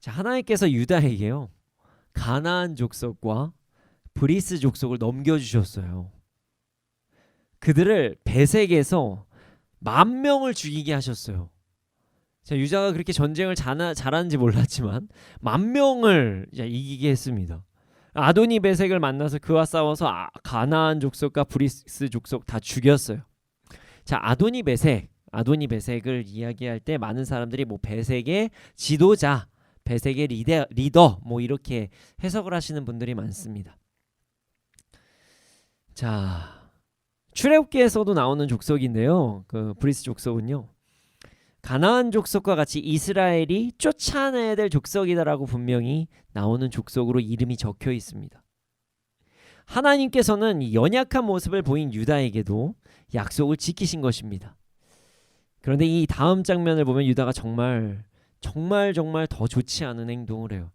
자, 하나님께서 유다에게요 가나안 족속과 브리스 족속을 넘겨주셨어요. 그들을 베색에서 10,000명을 죽이게 하셨어요. 자, 유다가 그렇게 전쟁을 잘하는지 몰랐지만 10,000명을 이기게 했습니다. 아도니 베색을 만나서 그와 싸워서 가나안 족속과 브리스 족속 다 죽였어요. 자, 아도니 베색을 이야기할 때 많은 사람들이 뭐 베색의 지도자, 베색의 리더 뭐 이렇게 해석을 하시는 분들이 많습니다. 자, 출애굽기에서도 나오는 족속인데요. 그 브리스 족속은요. 가나안 족속과 같이 이스라엘이 쫓아내야 될 족속이다라고 분명히 나오는 족속으로 이름이 적혀 있습니다. 하나님께서는 연약한 모습을 보인 유다에게도 약속을 지키신 것입니다. 그런데 이 다음 장면을 보면 유다가 정말 더 좋지 않은 행동을 해요.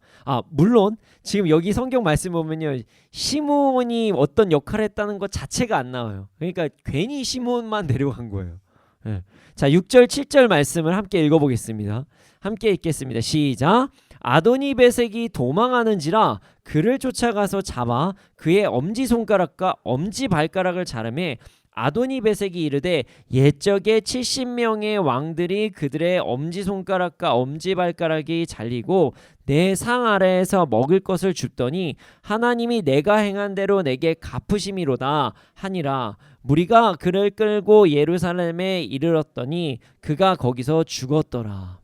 물론 지금 여기 성경 말씀 보면요, 시므온이 어떤 역할을 했다는 것 자체가 안 나와요. 그러니까 괜히 시므온만 내려간 거예요. 네. 자, 6절 7절 말씀을 함께 읽어보겠습니다. 함께 읽겠습니다. 시작. 아도니 베색이 도망하는지라 그를 쫓아가서 잡아 그의 엄지손가락과 엄지발가락을 자르매 아도니 베색이 이르되 옛적에 70명의 왕들이 그들의 엄지손가락과 엄지발가락이 잘리고 내 상 아래에서 먹을 것을 줍더니 하나님이 내가 행한 대로 내게 갚으심이로다 하니라. 무리가 그를 끌고 예루살렘에 이르렀더니 그가 거기서 죽었더라.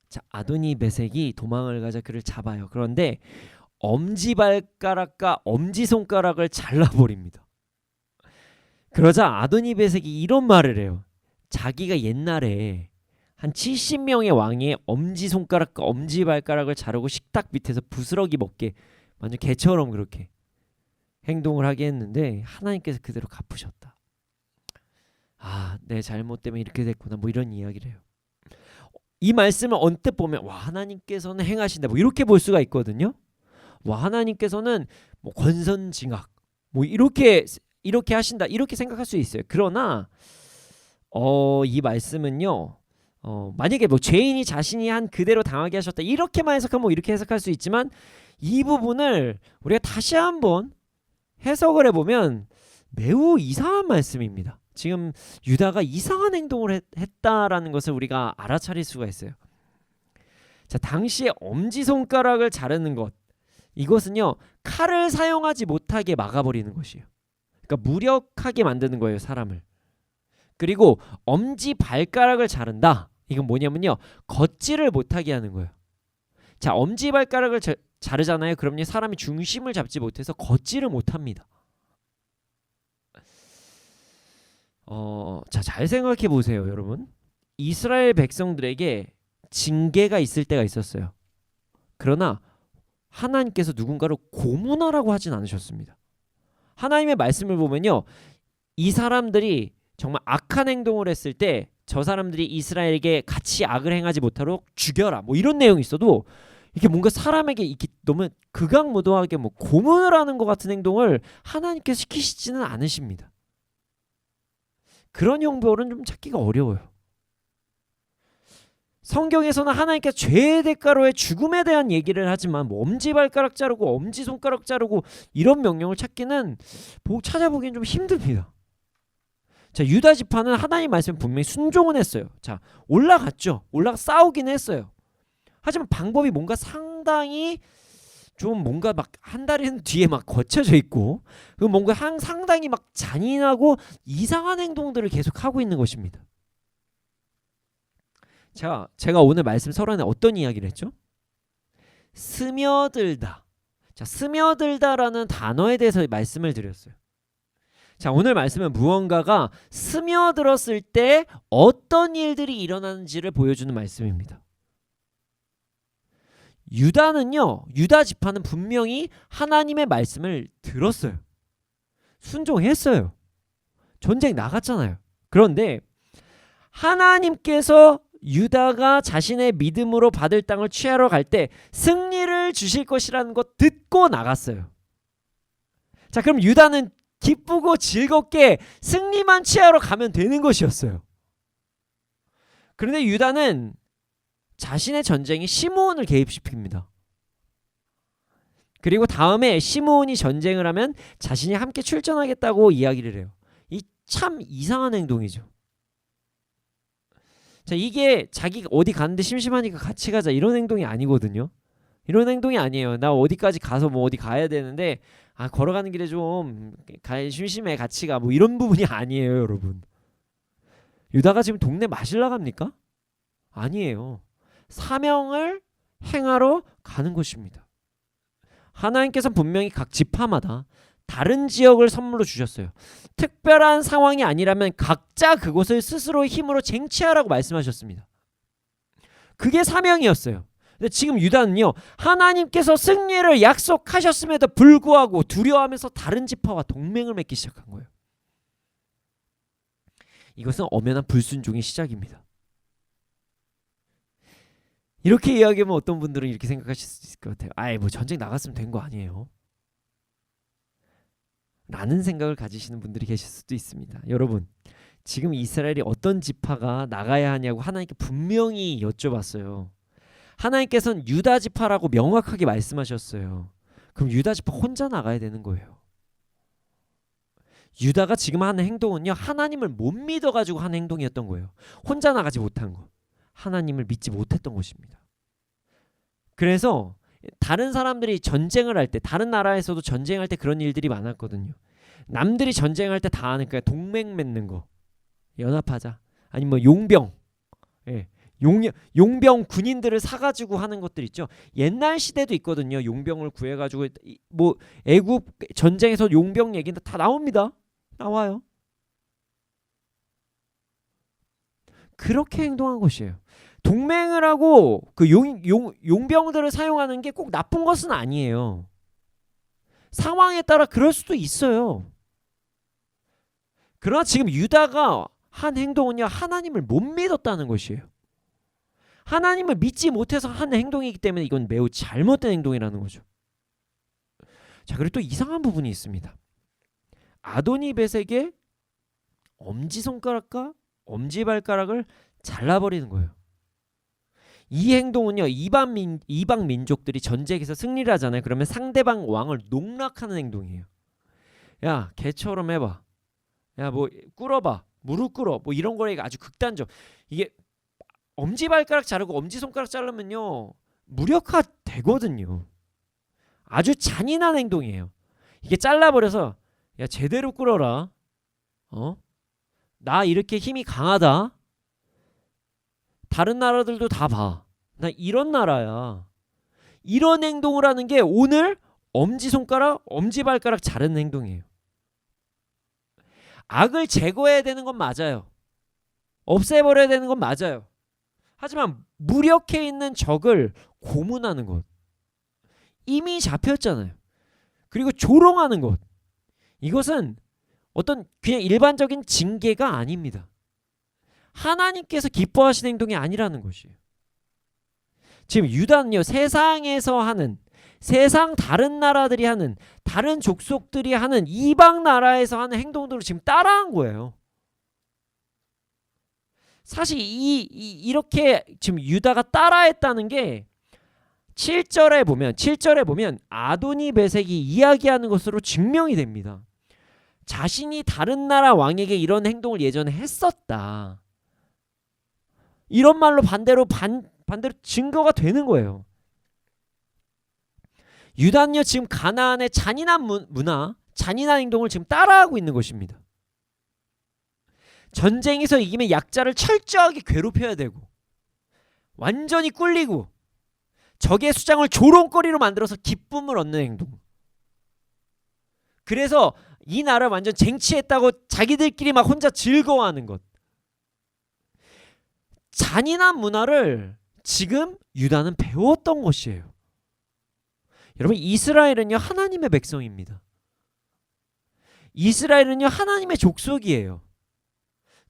자, 아도니 베색이 도망을 가자 그를 잡아요. 그런데 엄지발가락과 엄지손가락을 잘라버립니다. 그러자 아도니 베색이 이런 말을 해요. 자기가 옛날에 한 70명의 왕의 엄지손가락과 엄지발가락을 자르고 식탁 밑에서 부스러기 먹게 완전 개처럼 그렇게 행동을 하게 했는데 하나님께서 그대로 갚으셨다. 내 잘못 때문에 이렇게 됐구나, 뭐 이런 이야기를 해요. 이 말씀을 언뜻 보면 하나님께서는 행하신다, 뭐 이렇게 볼 수가 있거든요. 하나님께서는 뭐 권선징악 뭐 이렇게 하신다, 이렇게 생각할 수 있어요. 그러나 이 말씀은요, 만약에 뭐 죄인이 자신이 한 그대로 당하게 하셨다 이렇게만 해석하면 뭐 이렇게 해석할 수 있지만, 이 부분을 우리가 다시 한번 해석을 해보면 매우 이상한 말씀입니다. 지금 유다가 이상한 행동을 했다라는 것을 우리가 알아차릴 수가 있어요. 자, 당시에 엄지손가락을 자르는 것, 이것은요 칼을 사용하지 못하게 막아버리는 것이에요. 그러니까 무력하게 만드는 거예요, 사람을. 그리고 엄지발가락을 자른다, 이건 뭐냐면요 걷지를 못하게 하는 거예요. 자, 엄지발가락을 자르잖아요. 그럼요 사람이 중심을 잡지 못해서 걷지를 못합니다. 자, 잘 생각해 보세요, 여러분. 이스라엘 백성들에게 징계가 있을 때가 있었어요. 그러나 하나님께서 누군가를 고문하라고 하진 않으셨습니다. 하나님의 말씀을 보면요, 이 사람들이 정말 악한 행동을 했을 때 저 사람들이 이스라엘에게 같이 악을 행하지 못하도록 죽여라, 뭐 이런 내용이 있어도 이게 뭔가 사람에게 이게 너무 극악무도하게 뭐 고문을 하는 것 같은 행동을 하나님께서 시키시지는 않으십니다. 그런 형벌은 좀 찾기가 어려워요. 성경에서는 하나님께서 죄의 대가로의 죽음에 대한 얘기를 하지만 뭐 엄지발가락 자르고 엄지손가락 자르고 이런 명령을 찾기는 찾아보기엔 좀 힘듭니다. 자, 유다 지파는 하나님 말씀에 분명히 순종은 했어요. 자, 올라갔죠. 올라가 싸우긴 했어요. 하지만 방법이 뭔가 상당히 좀 뭔가 막 한 다리는 뒤에 막 거쳐져 있고, 그 뭔가 상당히 막 잔인하고 이상한 행동들을 계속 하고 있는 것입니다. 자, 제가 오늘 말씀 서론에 어떤 이야기를 했죠? 스며들다. 자, 스며들다라는 단어에 대해서 말씀을 드렸어요. 자, 오늘 말씀은 무언가가 스며들었을 때 어떤 일들이 일어나는지를 보여주는 말씀입니다. 유다는요, 유다 지파는 분명히 하나님의 말씀을 들었어요. 순종했어요. 전쟁 나갔잖아요. 그런데 하나님께서 유다가 자신의 믿음으로 받을 땅을 취하러 갈 때 승리를 주실 것이라는 것 듣고 나갔어요. 자, 그럼 유다는 기쁘고 즐겁게 승리만 취하러 가면 되는 것이었어요. 그런데 유다는 자신의 전쟁에 시므온을 개입시킵니다. 그리고 다음에 시므온이 전쟁을 하면 자신이 함께 출전하겠다고 이야기를 해요. 이 참 이상한 행동이죠. 자, 이게 자기가 어디 가는데 심심하니까 같이 가자 이런 행동이 아니거든요. 이런 행동이 아니에요. 나 어디까지 가서 뭐 어디 가야 되는데 걸어가는 길에 좀 심심해 같이 가, 뭐 이런 부분이 아니에요, 여러분. 유다가 지금 동네 마실러 갑니까? 아니에요. 사명을 행하러 가는 것입니다. 하나님께서 분명히 각 지파마다 다른 지역을 선물로 주셨어요. 특별한 상황이 아니라면 각자 그곳을 스스로의 힘으로 쟁취하라고 말씀하셨습니다. 그게 사명이었어요. 근데 지금 유다는요, 하나님께서 승리를 약속하셨음에도 불구하고 두려워하면서 다른 지파와 동맹을 맺기 시작한 거예요. 이것은 엄연한 불순종의 시작입니다. 이렇게 이야기하면 어떤 분들은 이렇게 생각하실 수 있을 것 같아요. 아이, 뭐 전쟁 나갔으면 된 거 아니에요? 라는 생각을 가지시는 분들이 계실 수도 있습니다. 여러분, 지금 이스라엘이 어떤 지파가 나가야 하냐고 하나님께 분명히 여쭤봤어요. 하나님께서는 유다 지파라고 명확하게 말씀하셨어요. 그럼 유다 지파 혼자 나가야 되는 거예요. 유다가 지금 하는 행동은요, 하나님을 못 믿어가지고 하는 행동이었던 거예요. 혼자 나가지 못한 거, 하나님을 믿지 못했던 것입니다. 그래서 다른 사람들이 전쟁을 할 때, 다른 나라에서도 전쟁할 때 그런 일들이 많았거든요. 남들이 전쟁할 때 다 하는 거야. 동맹 맺는 거, 연합하자. 아니면 뭐 용병, 용병 군인들을 사가지고 하는 것들 있죠. 옛날 시대도 있거든요. 용병을 구해가지고 뭐 애굽 전쟁에서 용병 얘기는 다 나옵니다. 나와요. 그렇게 행동한 것이에요. 동맹을 하고 그 용병들을 사용하는 게 꼭 나쁜 것은 아니에요. 상황에 따라 그럴 수도 있어요. 그러나 지금 유다가 한 행동은요, 하나님을 못 믿었다는 것이에요. 하나님을 믿지 못해서 한 행동이기 때문에 이건 매우 잘못된 행동이라는 거죠. 자, 그리고 또 이상한 부분이 있습니다. 아도니벳에게 엄지손가락과 엄지발가락을 잘라버리는 거예요. 이 행동은요, 이방 민족들이 전쟁에서 승리를 하잖아요. 그러면 상대방 왕을 농락하는 행동이에요. 야, 개처럼 해봐. 야, 뭐 꿇어봐. 무릎 꿇어. 뭐 이런 거에 아주 극단적. 이게 엄지발가락 자르고 엄지손가락 자르면요, 무력화 되거든요. 아주 잔인한 행동이에요. 이게 잘라버려서 야, 제대로 꿇어라. 나 이렇게 힘이 강하다. 다른 나라들도 다 봐. 나 이런 나라야. 이런 행동을 하는 게 오늘 엄지손가락, 엄지발가락 자르는 행동이에요. 악을 제거해야 되는 건 맞아요. 없애버려야 되는 건 맞아요. 하지만 무력해 있는 적을 고문하는 것, 이미 잡혔잖아요. 그리고 조롱하는 것, 이것은 어떤 그냥 일반적인 징계가 아닙니다. 하나님께서 기뻐하시는 행동이 아니라는 것이에요. 지금 유다는요, 세상에서 하는, 세상 다른 나라들이 하는, 다른 족속들이 하는, 이방 나라에서 하는 행동들을 지금 따라한 거예요. 사실 이렇게 지금 유다가 따라했다는 게 7절에 보면 아도니 베섹이 이야기하는 것으로 증명이 됩니다. 자신이 다른 나라 왕에게 이런 행동을 예전에 했었다. 이런 말로 반대로 증거가 되는 거예요. 유다는요, 지금 가나안의 잔인한 문화, 잔인한 행동을 지금 따라하고 있는 것입니다. 전쟁에서 이기면 약자를 철저하게 괴롭혀야 되고, 완전히 꿀리고, 적의 수장을 조롱거리로 만들어서 기쁨을 얻는 행동. 그래서 이 나라를 완전 쟁취했다고 자기들끼리 막 혼자 즐거워하는 것. 잔인한 문화를 지금 유다는 배웠던 것이에요. 여러분, 이스라엘은요, 하나님의 백성입니다. 이스라엘은요, 하나님의 족속이에요.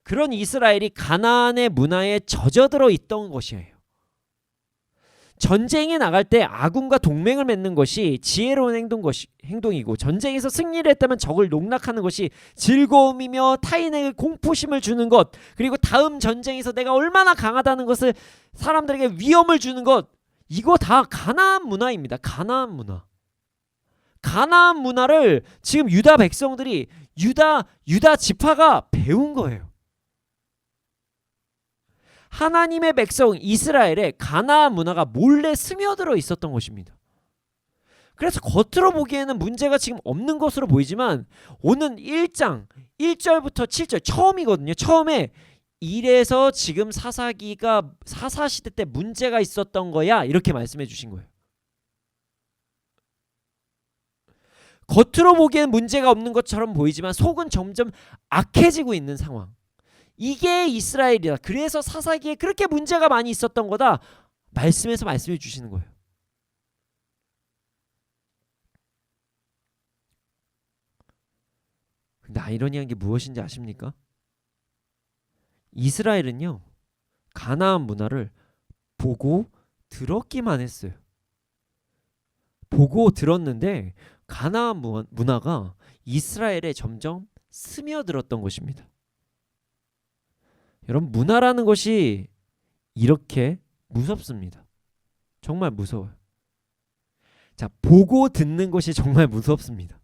그런 이스라엘이 가나안의 문화에 젖어들어 있던 것이에요. 전쟁에 나갈 때 아군과 동맹을 맺는 것이 지혜로운 행동이고, 전쟁에서 승리를 했다면 적을 농락하는 것이 즐거움이며 타인에게 공포심을 주는 것, 그리고 다음 전쟁에서 내가 얼마나 강하다는 것을 사람들에게 위험을 주는 것, 이거 다 가나안 문화입니다. 가나안 문화. 가나안 문화를 지금 유다 백성들이, 유다 지파가 배운 거예요. 하나님의 백성 이스라엘에 가나안 문화가 몰래 스며들어 있었던 것입니다. 그래서 겉으로 보기에는 문제가 지금 없는 것으로 보이지만, 오는 1장 1절부터 7절 처음이거든요. 처음에 이래서 지금 사사기가 사사시대 때 문제가 있었던 거야, 이렇게 말씀해 주신 거예요. 겉으로 보기에는 문제가 없는 것처럼 보이지만 속은 점점 악해지고 있는 상황. 이게 이스라엘이다. 그래서 사사기에 그렇게 문제가 많이 있었던 거다. 말씀에서 말씀해 주시는 거예요. 근데 아이러니한 게 무엇인지 아십니까? 이스라엘은요, 가나안 문화를 보고 들었기만 했어요. 보고 들었는데 가나안 문화가 이스라엘에 점점 스며들었던 것입니다. 여러분, 문화라는 것이 이렇게 무섭습니다. 정말 무서워요. 자, 보고 듣는 것이 정말 무섭습니다.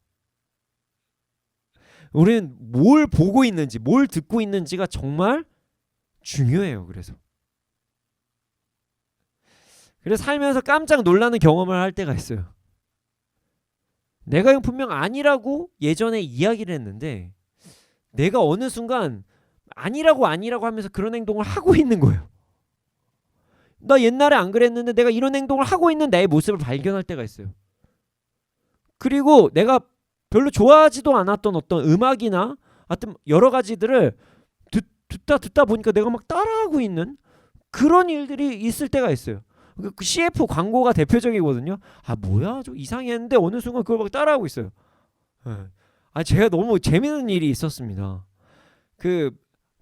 우리는 뭘 보고 있는지, 뭘 듣고 있는지가 정말 중요해요. 그래서 살면서 깜짝 놀라는 경험을 할 때가 있어요. 내가 이거 분명 아니라고 예전에 이야기를 했는데, 내가 어느 순간 아니라고 하면서 그런 행동을 하고 있는 거예요. 나 옛날에 안 그랬는데 내가 이런 행동을 하고 있는 나의 모습을 발견할 때가 있어요. 그리고 내가 별로 좋아하지도 않았던 어떤 음악이나 하여튼 여러 가지들을 듣다 보니까 내가 막 따라하고 있는 그런 일들이 있을 때가 있어요. 그 CF 광고가 대표적이거든요. 아, 뭐야, 좀 이상했는데 어느 순간 그걸 막 따라하고 있어요. 제가 너무 재밌는 일이 있었습니다. 그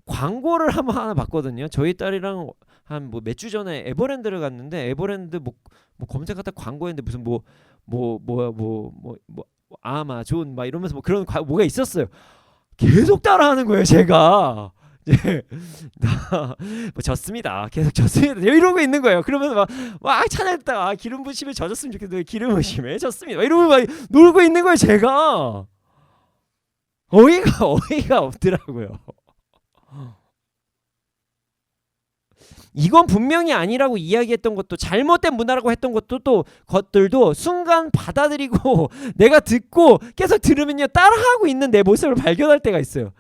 광고를 한번 하나 봤거든요. 저희 딸이랑 한 몇 주 전에 에버랜드를 갔는데, 에버랜드 뭐 검색하다 광고했는데 무슨 아마존 막 이러면서 뭐 그런 뭐가 있었어요. 계속 따라하는 거예요, 제가. 뭐 졌습니다. 계속 졌습니다. 이러고 있는 거예요. 그러면서 막 찾아냈다가 기름 부심에 젖었으면 좋겠는데 기름 부심에 졌습니다. 이러고 막 놀고 있는 거예요, 제가. 어이가 없더라고요. 이건 분명히 아니라고 이야기했던 것도, 잘못된 문화라고 했던 것들도 순간 받아들이고 내가 듣고 계속 들으면요, 따라하고 있는 내 모습을 발견할 때가 있어요.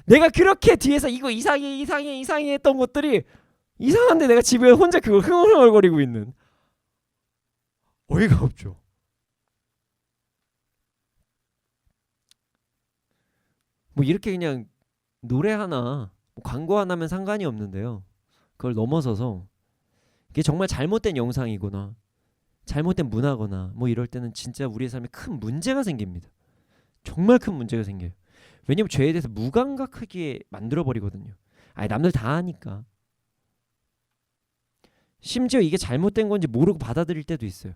내가 그렇게 뒤에서 이거 이상해 했던 것들이 이상한데 내가 집에 혼자 그걸 흥얼흥얼거리고 있는, 어이가 없죠. 뭐 이렇게 그냥 노래 하나, 광고 하나면 상관이 없는데요, 그걸 넘어서서 이게 정말 잘못된 영상이거나 잘못된 문화거나 뭐 이럴 때는 진짜 우리의 삶에 큰 문제가 생깁니다. 정말 큰 문제가 생겨요. 왜냐면 죄에 대해서 무감각하게 만들어버리거든요. 아니 남들 다 하니까. 심지어 이게 잘못된 건지 모르고 받아들일 때도 있어요.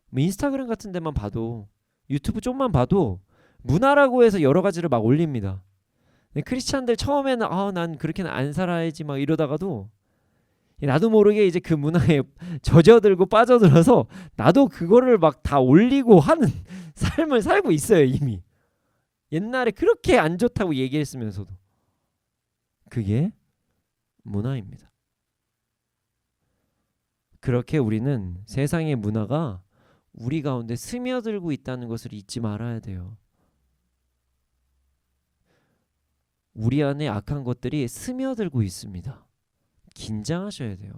뭐 인스타그램 같은 데만 봐도, 유튜브 좀만 봐도 문화라고 해서 여러 가지를 막 올립니다. 크리스찬들 처음에는 난 그렇게는 안 살아야지 막 이러다가도 나도 모르게 이제 그 문화에 젖어들고 빠져들어서 나도 그거를 막 다 올리고 하는 삶을 살고 있어요. 이미 옛날에 그렇게 안 좋다고 얘기했으면서도. 그게 문화입니다. 그렇게 우리는 세상의 문화가 우리 가운데 스며들고 있다는 것을 잊지 말아야 돼요. 우리 안에 악한 것들이 스며들고 있습니다. 긴장하셔야 돼요.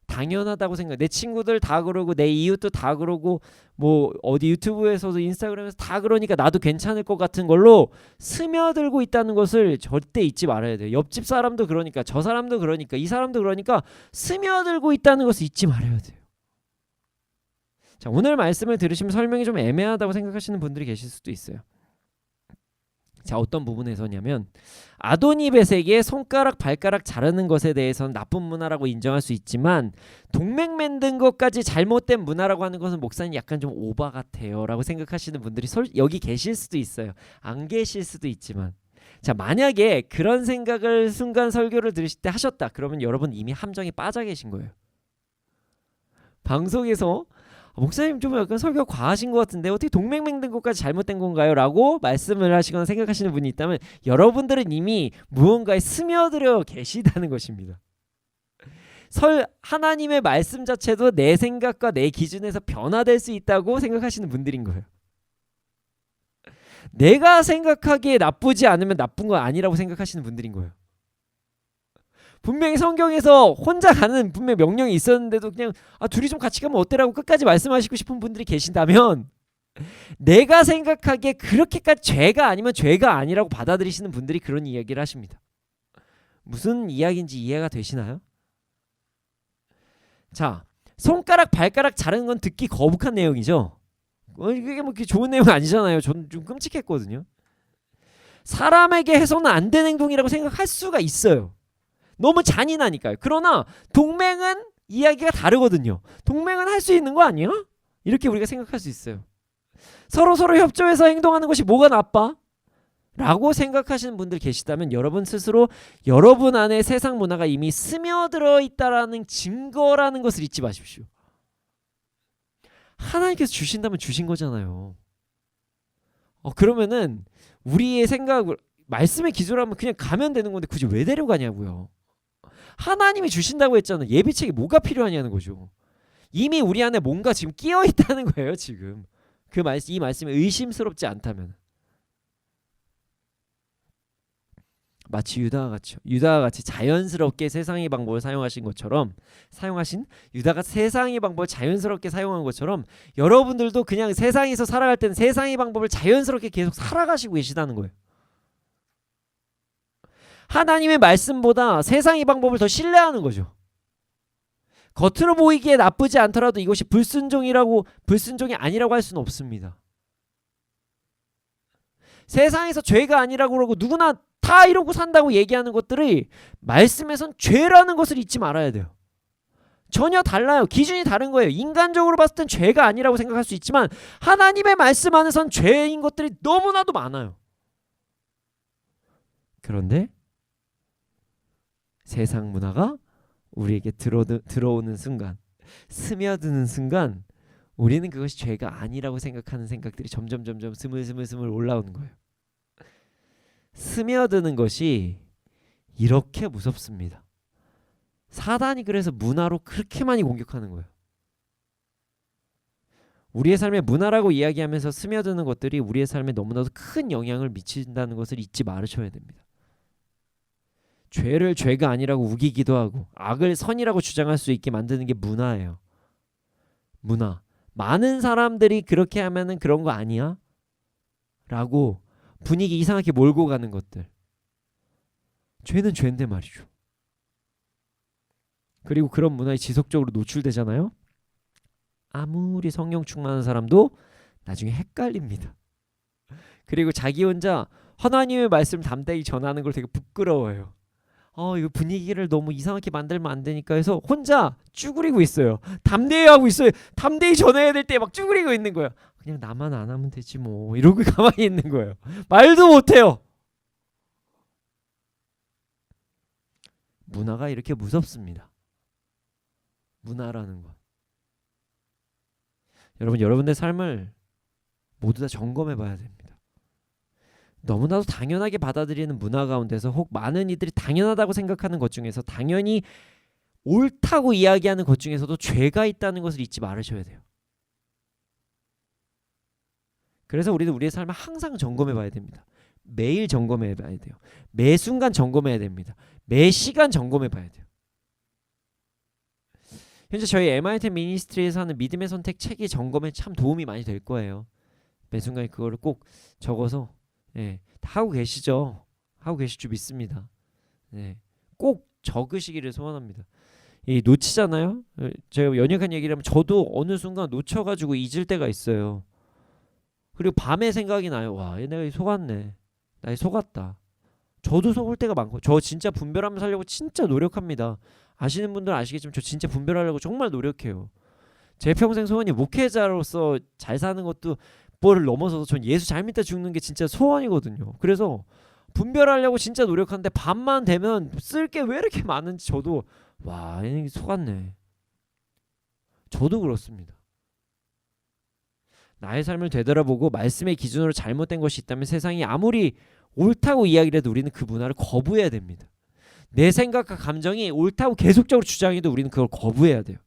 당연하다고 생각. 내 친구들 다 그러고 내 이웃도 다 그러고 뭐 어디 유튜브에서도 인스타그램에서 다 그러니까 나도 괜찮을 것 같은 걸로 스며들고 있다는 것을 절대 잊지 말아야 돼요. 옆집 사람도 그러니까, 저 사람도 그러니까, 이 사람도 그러니까 스며들고 있다는 것을 잊지 말아야 돼요. 자, 오늘 말씀을 들으시면 설명이 좀 애매하다고 생각하시는 분들이 계실 수도 있어요. 자, 어떤 부분에서냐면 아도니벳에게 손가락 발가락 자르는 것에 대해서는 나쁜 문화라고 인정할 수 있지만 동맹 맺는 것까지 잘못된 문화라고 하는 것은 목사님 약간 좀 오바 같아요 라고 생각하시는 분들이 여기 계실 수도 있어요. 안 계실 수도 있지만, 자, 만약에 그런 생각을 순간 설교를 들으실 때 하셨다 그러면 여러분 이미 함정에 빠져 계신 거예요. 방송에서 목사님 좀 약간 설교가 과하신 것 같은데 어떻게 동맹 맺는 것까지 잘못된 건가요? 라고 말씀을 하시거나 생각하시는 분이 있다면 여러분들은 이미 무언가에 스며들어 계시다는 것입니다. 하나님의 말씀 자체도 내 생각과 내 기준에서 변화될 수 있다고 생각하시는 분들인 거예요. 내가 생각하기에 나쁘지 않으면 나쁜 거 아니라고 생각하시는 분들인 거예요. 분명히 성경에서 혼자 가는 분명 명령이 있었는데도 그냥 둘이 좀 같이 가면 어때라고 끝까지 말씀하시고 싶은 분들이 계신다면 내가 생각하기에 그렇게까지 죄가 아니면 죄가 아니라고 받아들이시는 분들이 그런 이야기를 하십니다. 무슨 이야기인지 이해가 되시나요? 자, 손가락 발가락 자르는 건 듣기 거북한 내용이죠. 이게 뭐 좋은 내용 아니잖아요. 저는 좀 끔찍했거든요. 사람에게 해서는 안 되는 행동이라고 생각할 수가 있어요. 너무 잔인하니까요. 그러나 동맹은 이야기가 다르거든요. 동맹은 할 수 있는 거 아니야? 이렇게 우리가 생각할 수 있어요. 서로 협조해서 행동하는 것이 뭐가 나빠? 라고 생각하시는 분들 계시다면 여러분 스스로 여러분 안에 세상 문화가 이미 스며들어 있다라는 증거라는 것을 잊지 마십시오. 하나님께서 주신다면 주신 거잖아요. 그러면은 우리의 생각을 말씀의 기준으로 하면 그냥 가면 되는 건데 굳이 왜 데려가냐고요. 하나님이 주신다고 했잖아요. 예비책이 뭐가 필요하냐는 거죠. 이미 우리 안에 뭔가 지금 끼어 있다는 거예요. 지금 이 말씀이 의심스럽지 않다면. 마치 유다가 같이 자연스럽게 세상의 방법을 사용하신 것처럼 유다가 세상의 방법을 자연스럽게 사용한 것처럼 여러분들도 그냥 세상에서 살아갈 때는 세상의 방법을 자연스럽게 계속 살아가시고 계시다는 거예요. 하나님의 말씀보다 세상의 방법을 더 신뢰하는 거죠. 겉으로 보이기에 나쁘지 않더라도 이것이 불순종이 아니라고 할 수는 없습니다. 세상에서 죄가 아니라고 그러고 누구나 다 이러고 산다고 얘기하는 것들이 말씀에선 죄라는 것을 잊지 말아야 돼요. 전혀 달라요. 기준이 다른 거예요. 인간적으로 봤을 땐 죄가 아니라고 생각할 수 있지만 하나님의 말씀 안에선 죄인 것들이 너무나도 많아요. 그런데 세상 문화가 우리에게 들어오는 순간, 스며드는 순간 우리는 그것이 죄가 아니라고 생각하는 생각들이 점점 스물스물 올라오는 거예요. 스며드는 것이 이렇게 무섭습니다. 사단이 그래서 문화로 그렇게 많이 공격하는 거예요. 우리의 삶에 문화라고 이야기하면서 스며드는 것들이 우리의 삶에 너무나도 큰 영향을 미친다는 것을 잊지 말으셔야 됩니다. 죄를 죄가 아니라고 우기기도 하고 악을 선이라고 주장할 수 있게 만드는 게 문화예요. 문화. 많은 사람들이 그렇게 하면은 그런 거 아니야? 라고 분위기 이상하게 몰고 가는 것들. 죄는 죄인데 말이죠. 그리고 그런 문화에 지속적으로 노출되잖아요. 아무리 성령 충만한 사람도 나중에 헷갈립니다. 그리고 자기 혼자 하나님의 말씀을 담대히 전하는 걸 되게 부끄러워해요. 이거 분위기를 너무 이상하게 만들면 안 되니까 해서 혼자 쭈그리고 있어요. 담대히 하고 있어요. 담대히 전해야 될 때 막 쭈그리고 있는 거예요. 그냥 나만 안 하면 되지 뭐 이러고 가만히 있는 거예요. 말도 못해요. 문화가 이렇게 무섭습니다. 문화라는 것. 여러분, 여러분의 삶을 모두 다 점검해 봐야 됩니다. 너무나도 당연하게 받아들이는 문화 가운데서 혹 많은 이들이 당연하다고 생각하는 것 중에서 당연히 옳다고 이야기하는 것 중에서도 죄가 있다는 것을 잊지 말으셔야 돼요. 그래서 우리는 우리의 삶을 항상 점검해 봐야 됩니다. 매일 점검해 봐야 돼요. 매 순간 점검해야 됩니다. 매 시간 점검해 봐야 돼요. 현재 저희 MIT 미니스트리에서 하는 믿음의 선택 책이 점검에 참 도움이 많이 될 거예요. 매 순간 그거를 꼭 적어서 다 하고 계시죠? 하고 계실 줄 믿습니다. 꼭 적으시기를 소원합니다. 놓치잖아요. 제가 연약한 얘기를 하면 저도 어느 순간 놓쳐가지고 잊을 때가 있어요. 그리고 밤에 생각이 나요. 와, 내가 속았네. 나 속았다. 저도 속을 때가 많고, 저 진짜 분별하면서 살려고 진짜 노력합니다. 아시는 분들은 아시겠지만 저 진짜 분별하려고 정말 노력해요. 제 평생 소원이 목회자로서 잘 사는 것도 뭐를 넘어서서 전 예수 잘 믿다 죽는 게 진짜 소원이거든요. 그래서 분별하려고 진짜 노력하는데 밤만 되면 쓸 게 왜 이렇게 많은지 저도 와, 얘는 속았네. 저도 그렇습니다. 나의 삶을 되돌아보고 말씀의 기준으로 잘못된 것이 있다면 세상이 아무리 옳다고 이야기를 해도 우리는 그 문화를 거부해야 됩니다. 내 생각과 감정이 옳다고 계속적으로 주장해도 우리는 그걸 거부해야 돼요.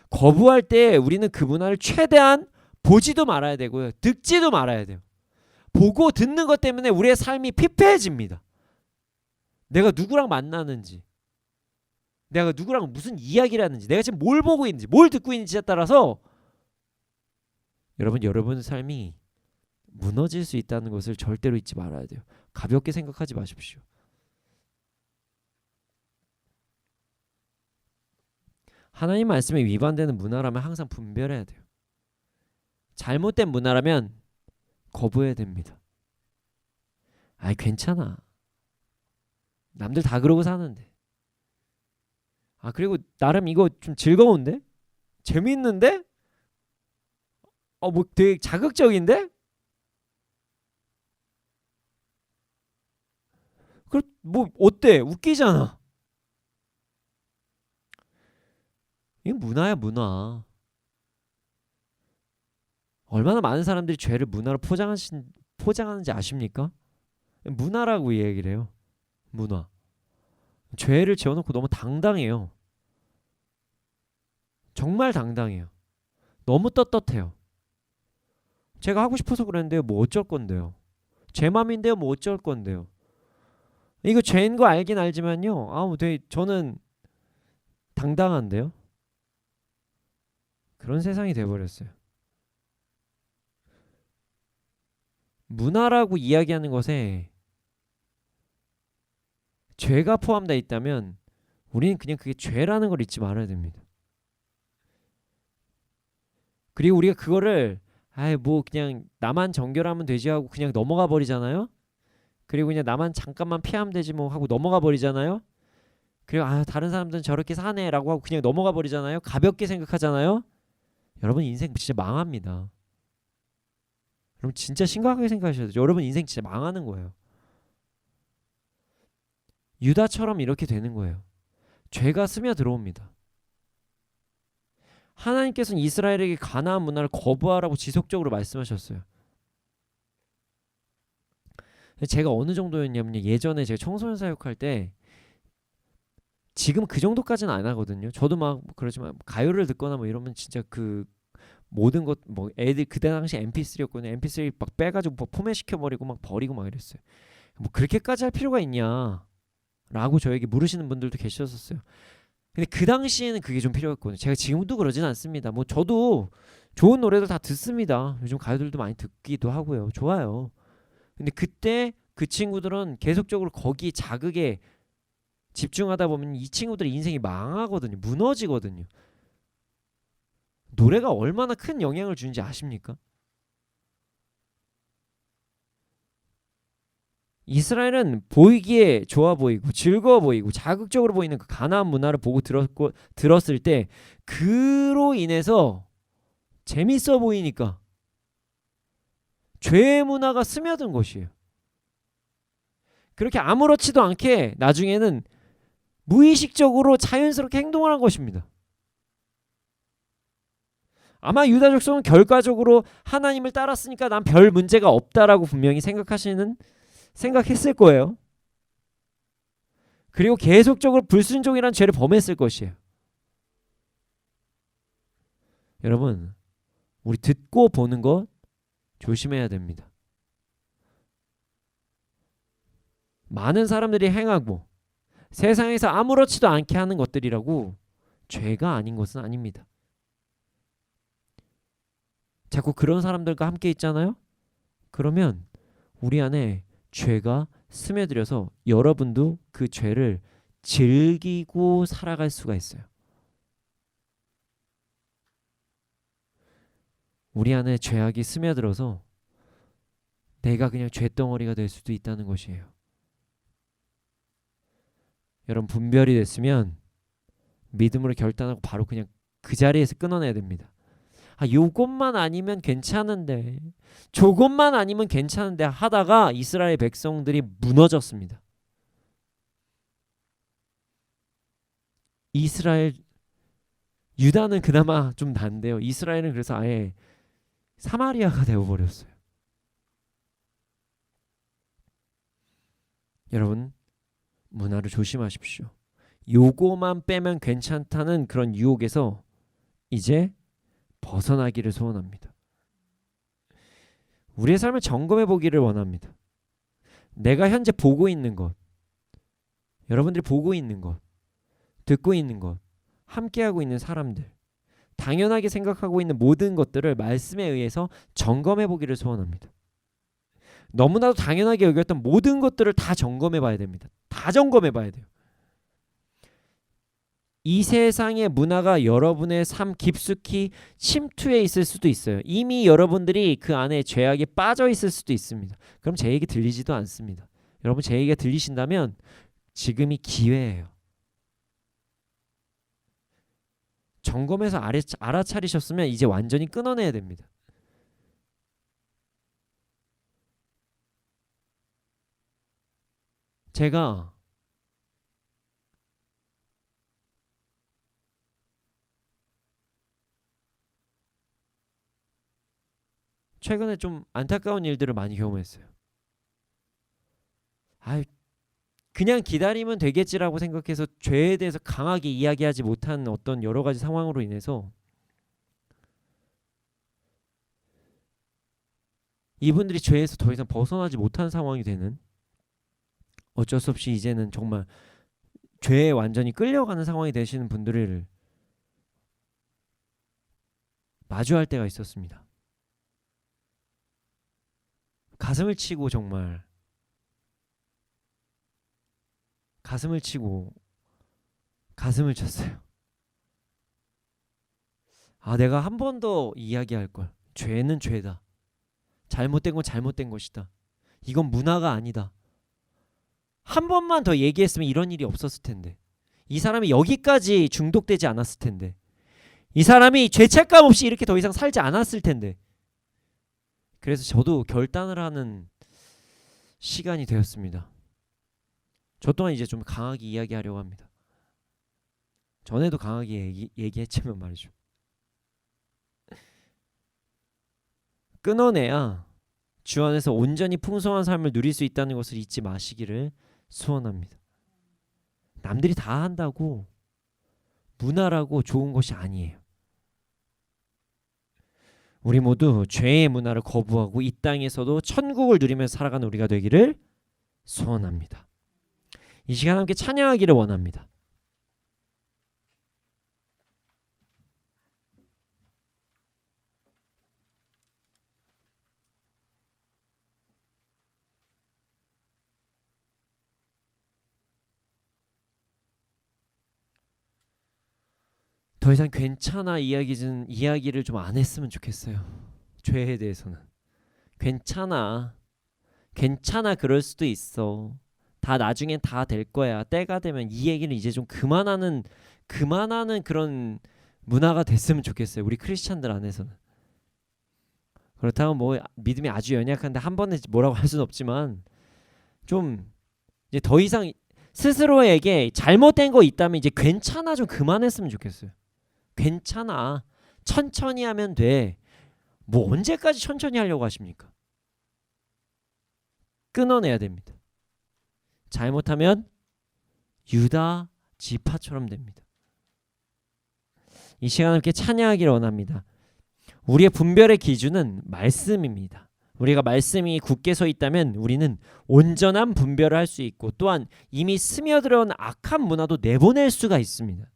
거부할 때 우리는 그 문화를 최대한 보지도 말아야 되고요. 듣지도 말아야 돼요. 보고 듣는 것 때문에 우리의 삶이 피폐해집니다. 내가 누구랑 만나는지, 내가 누구랑 무슨 이야기를 하는지, 내가 지금 뭘 보고 있는지, 뭘 듣고 있는지에 따라서 여러분의 삶이 무너질 수 있다는 것을 절대로 잊지 말아야 돼요. 가볍게 생각하지 마십시오. 하나님 말씀에 위반되는 문화라면 항상 분별해야 돼요. 잘못된 문화라면 거부해야 됩니다. 아이, 괜찮아. 남들 다 그러고 사는데. 그리고 나름 이거 좀 즐거운데? 재밌는데? 뭐 되게 자극적인데? 뭐 어때? 웃기잖아. 이게 문화야, 문화. 얼마나 많은 사람들이 죄를 문화로 포장하는지 아십니까? 문화라고 얘기를 해요. 문화. 죄를 지어놓고 너무 당당해요. 정말 당당해요. 너무 떳떳해요. 제가 하고 싶어서 그랬는데요. 뭐 어쩔 건데요. 제 맘인데요. 뭐 어쩔 건데요. 이거 죄인 거 알긴 알지만요. 되게 저는 당당한데요. 그런 세상이 돼버렸어요. 문화라고 이야기하는 것에 죄가 포함되어 있다면 우리는 그냥 그게 죄라는 걸 잊지 말아야 됩니다. 그리고 우리가 그거를 뭐 그냥 나만 정결하면 되지 하고 그냥 넘어가 버리잖아요. 그리고 그냥 나만 잠깐만 피하면 되지 뭐 하고 넘어가 버리잖아요. 그리고 다른 사람들은 저렇게 사네 라고 하고 그냥 넘어가 버리잖아요. 가볍게 생각하잖아요. 여러분 인생 진짜 망합니다. 여러분 진짜 심각하게 생각하셔야 돼요. 여러분 인생 진짜 망하는 거예요. 유다처럼 이렇게 되는 거예요. 죄가 스며들어옵니다. 하나님께서는 이스라엘에게 가나안 문화를 거부하라고 지속적으로 말씀하셨어요. 제가 어느 정도였냐면 예전에 제가 청소년 사역할 때 지금 그 정도까지는 안 하거든요. 저도 막 그러지만 가요를 듣거나 뭐 이러면 진짜 그 모든 것 뭐 애들 그때 당시 MP3였거든요. MP3 막 빼가지고 뭐 포맷 시켜버리고 막 버리고 막 이랬어요. 뭐 그렇게까지 할 필요가 있냐 라고 저에게 물으시는 분들도 계셨었어요. 근데 그 당시에는 그게 좀 필요했거든요. 제가 지금도 그러진 않습니다. 뭐 저도 좋은 노래들 다 듣습니다. 요즘 가요들도 많이 듣기도 하고요. 좋아요. 근데 그때 그 친구들은 계속적으로 거기 자극에 집중하다 보면 이 친구들의 인생이 망하거든요. 무너지거든요. 노래가 얼마나 큰 영향을 주는지 아십니까? 이스라엘은 보이기에 좋아 보이고 즐거워 보이고 자극적으로 보이는 그 가나안 문화를 보고 들었을 때 그로 인해서 재밌어 보이니까 죄의 문화가 스며든 것이에요. 그렇게 아무렇지도 않게 나중에는 무의식적으로 자연스럽게 행동을 한 것입니다. 아마 유다 족속은 결과적으로 하나님을 따랐으니까 난 별 문제가 없다라고 분명히 생각했을 거예요. 그리고 계속적으로 불순종이라는 죄를 범했을 것이에요. 여러분, 우리 듣고 보는 것 조심해야 됩니다. 많은 사람들이 행하고 세상에서 아무렇지도 않게 하는 것들이라고 죄가 아닌 것은 아닙니다. 자꾸 그런 사람들과 함께 있잖아요. 그러면 우리 안에 죄가 스며들어서 여러분도 그 죄를 즐기고 살아갈 수가 있어요. 우리 안에 죄악이 스며들어서 내가 그냥 죄덩어리가 될 수도 있다는 것이에요. 여러분, 분별이 됐으면 믿음으로 결단하고 바로 그냥 그 자리에서 끊어내야 됩니다. 요것만 아니면 괜찮은데, 저것만 아니면 괜찮은데 하다가 이스라엘 백성들이 무너졌습니다. 유다는 그나마 좀 난데요. 이스라엘은 그래서 아예 사마리아가 되어버렸어요. 여러분, 문화를 조심하십시오. 요거만 빼면 괜찮다는 그런 유혹에서 이제 벗어나기를 소원합니다. 우리의 삶을 점검해 보기를 원합니다. 내가 현재 보고 있는 것, 여러분들이 보고 있는 것, 듣고 있는 것, 함께하고 있는 사람들, 당연하게 생각하고 있는 모든 것들을 말씀에 의해서 점검해 보기를 소원합니다. 너무나도 당연하게 여겼던 모든 것들을 다 점검해 봐야 됩니다. 다 점검해 봐야 돼요. 이 세상의 문화가 여러분의 삶 깊숙이 침투해 있을 수도 있어요. 이미 여러분들이 그 안에 죄악에 빠져 있을 수도 있습니다. 그럼 제 얘기 들리지도 않습니다. 여러분, 제 얘기가 들리신다면 지금이 기회예요. 점검해서 알아차리셨으면 이제 완전히 끊어내야 됩니다. 제가 최근에 좀 안타까운 일들을 많이 경험했어요. 그냥 기다리면 되겠지라고 생각해서 죄에 대해서 강하게 이야기하지 못한 어떤 여러 가지 상황으로 인해서 이분들이 죄에서 더 이상 벗어나지 못한 상황이 되는, 어쩔 수 없이 이제는 정말 죄에 완전히 끌려가는 상황이 되시는 분들을 마주할 때가 있었습니다. 가슴을 치고 정말 가슴을 치고 가슴을 쳤어요. 내가 한 번 더 이야기할 걸. 죄는 죄다. 잘못된 건 잘못된 것이다. 이건 문화가 아니다. 한 번만 더 얘기했으면 이런 일이 없었을 텐데. 이 사람이 여기까지 중독되지 않았을 텐데. 이 사람이 죄책감 없이 이렇게 더 이상 살지 않았을 텐데. 그래서 저도 결단을 하는 시간이 되었습니다. 저 또한 이제 좀 강하게 이야기하려고 합니다. 전에도 강하게 얘기했지만 말이죠. 끊어내야 주 안에서 온전히 풍성한 삶을 누릴 수 있다는 것을 잊지 마시기를 소원합니다. 남들이 다 한다고 문화라고 좋은 것이 아니에요. 우리 모두 죄의 문화를 거부하고 이 땅에서도 천국을 누리면서 살아가는 우리가 되기를 소원합니다. 이 시간 함께 찬양하기를 원합니다. 더 이상 괜찮아 이야기를 좀 안 했으면 좋겠어요. 죄에 대해서는 괜찮아 괜찮아, 그럴 수도 있어. 다 나중엔 다 될 거야. 때가 되면. 이 얘기는 이제 좀 그만하는 그런 문화가 됐으면 좋겠어요. 우리 크리스찬들 안에서는. 그렇다고 뭐 믿음이 아주 연약한데 한 번에 뭐라고 할 수는 없지만 좀 이제 더 이상 스스로에게 잘못된 거 있다면 이제 괜찮아 좀 그만했으면 좋겠어요. 괜찮아. 천천히 하면 돼. 뭐 언제까지 천천히 하려고 하십니까? 끊어내야 됩니다. 잘못하면 유다 지파처럼 됩니다. 이 시간 함께 찬양하기를 원합니다. 우리의 분별의 기준은 말씀입니다. 우리가 말씀이 굳게 서 있다면 우리는 온전한 분별을 할 수 있고 또한 이미 스며들어온 악한 문화도 내보낼 수가 있습니다.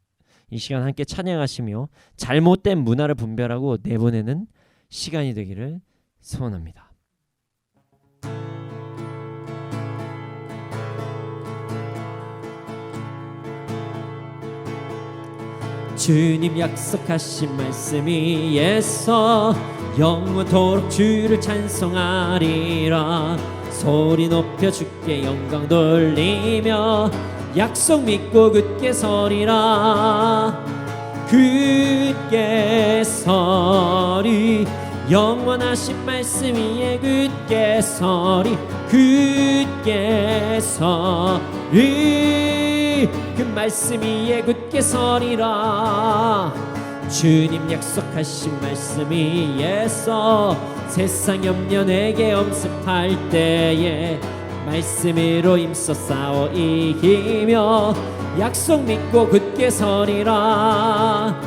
이 시간 함께 찬양하시며 잘못된 문화를 분별하고 내보내는 시간이 되기를 소원합니다. 주님 약속하신 말씀이 예서 영원토록 주를 찬송하리라. 소리 높여 주께 영광 돌리며 약속 믿고 굳게 서리라. 굳게 서리 영원하신 말씀 위에 굳게 서리. 굳게 서리 그 말씀 위에 굳게 서리라. 주님 약속하신 말씀 위에서 세상 염려 내게 엄습할 때에 말씀으로 힘써 싸워 이기며 약속 믿고 굳게 서리라.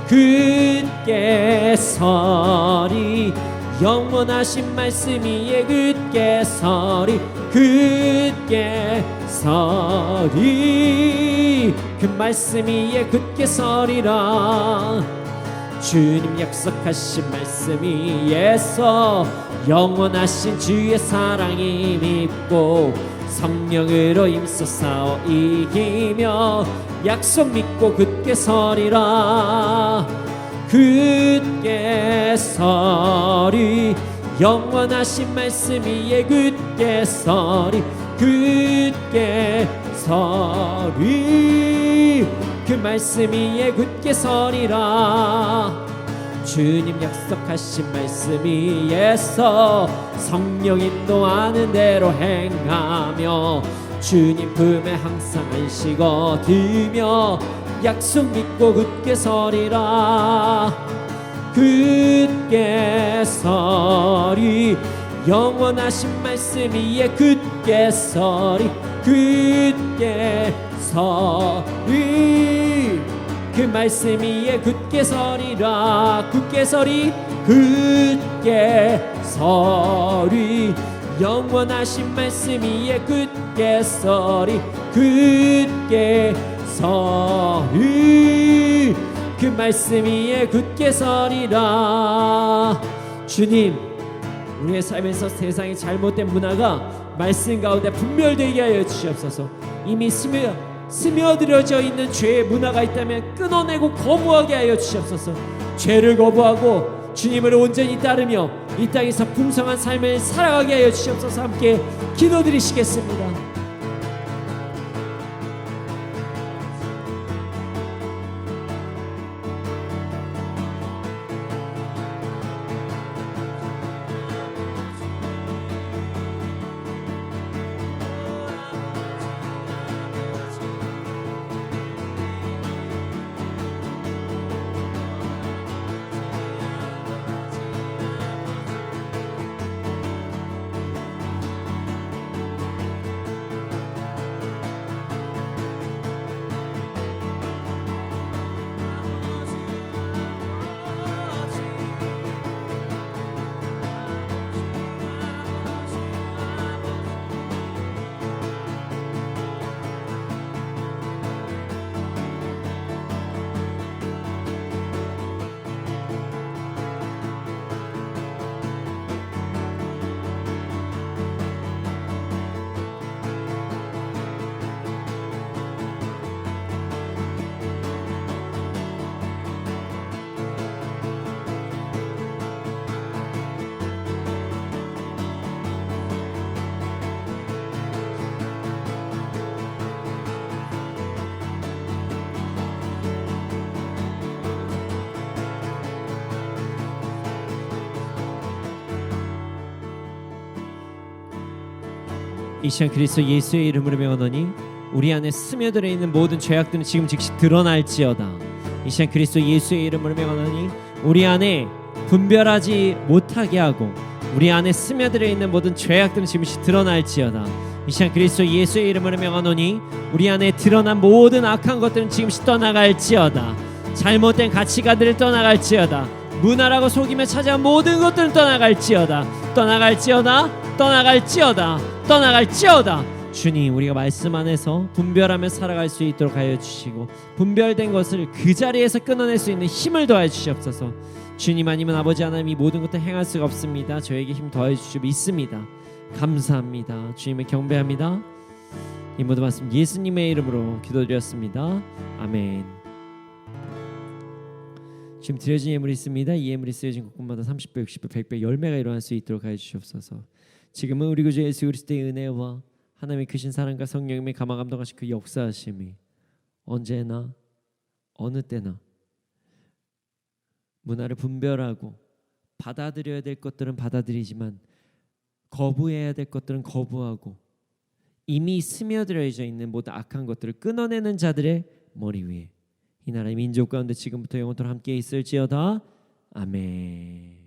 굳게 서리 영원하신 말씀 위에 굳게 서리. 굳게 서리 그 말씀 위에 굳게 서리라. 주님 약속하신 말씀 위에서 영원하신 주의 사랑이 믿고 성령으로 힘써 싸워 이기며 약속 믿고 굳게 서리라. 굳게 서리 영원하신 말씀 위에 굳게 서리. 굳게 서리 그 말씀 위에 굳게 서리라. 주님 약속하신 말씀 위에서 성령 인도하는 대로 행하며 주님 품에 항상 안식 얻으며 약속 믿고 굳게 서리라. 굳게 서리 영원하신 말씀 위에 굳게 서리. 굳게 서리 그 말씀 위에 굳게 서리라. 굳게 서리 굳게 서리 영원하신 말씀 위에 굳게 서리. 굳게 서리 그 말씀 위에 굳게 서리라. 주님, 우리의 삶에서 세상의 잘못된 문화가 말씀 가운데 분별되게 하여 주시옵소서. 이미 스며들어져 있는 죄의 문화가 있다면 끊어내고 거부하게 하여 주시옵소서. 죄를 거부하고 주님을 온전히 따르며 이 땅에서 풍성한 삶을 살아가게 하여 주시옵소서. 함께 기도드리시겠습니다. 이 시간 그리스도 예수의 이름으로 명하노니 우리 안에 스며들어 있는 모든 죄악들은 지금 즉시 드러날지어다. 이 시간 그리스도 예수의 이름으로 명하노니 우리 안에 분별하지 못하게 하고 우리 안에 스며들어 있는 모든 죄악들은 지금 즉시 드러날지어다. 이 시간 그리스도 예수의 이름으로 명하노니 우리 안에 드러난 모든 악한 것들은 지금씩 떠나갈지어다. 잘못된 가치관들을 떠나갈지어다. 문화라고 속임에 찾아온 모든 것들은 떠나갈지어다. 떠나갈지어다. 떠나갈지어다. 떠나갈지어다. 주님, 우리가 말씀 안에서 분별하며 살아갈 수 있도록 하여 주시고 분별된 것을 그 자리에서 끊어낼 수 있는 힘을 더해 주시옵소서. 주님 아니면 아버지 하나님 이 모든 것을 행할 수가 없습니다. 저에게 힘 더해 주시고 믿습니다. 감사합니다. 주님을 경배합니다. 이 모든 말씀 예수님의 이름으로 기도드렸습니다. 아멘. 지금 드려진 예물이 있습니다. 이 예물이 쓰여진 곳곳마다 30배, 60배, 100배 열매가 일어날 수 있도록 하여 주시옵소서. 지금은 우리 구주 예수 그리스도의 은혜와 하나님의 크신 사랑과 성령님의 감화 감동하신 그 역사하심이 언제나 어느 때나 문화를 분별하고 받아들여야 될 것들은 받아들이지만 거부해야 될 것들은 거부하고 이미 스며들어져 있는 모든 악한 것들을 끊어내는 자들의 머리 위에 이 나라의 민족 가운데 지금부터 영원토록 함께 있을지어다. 아멘.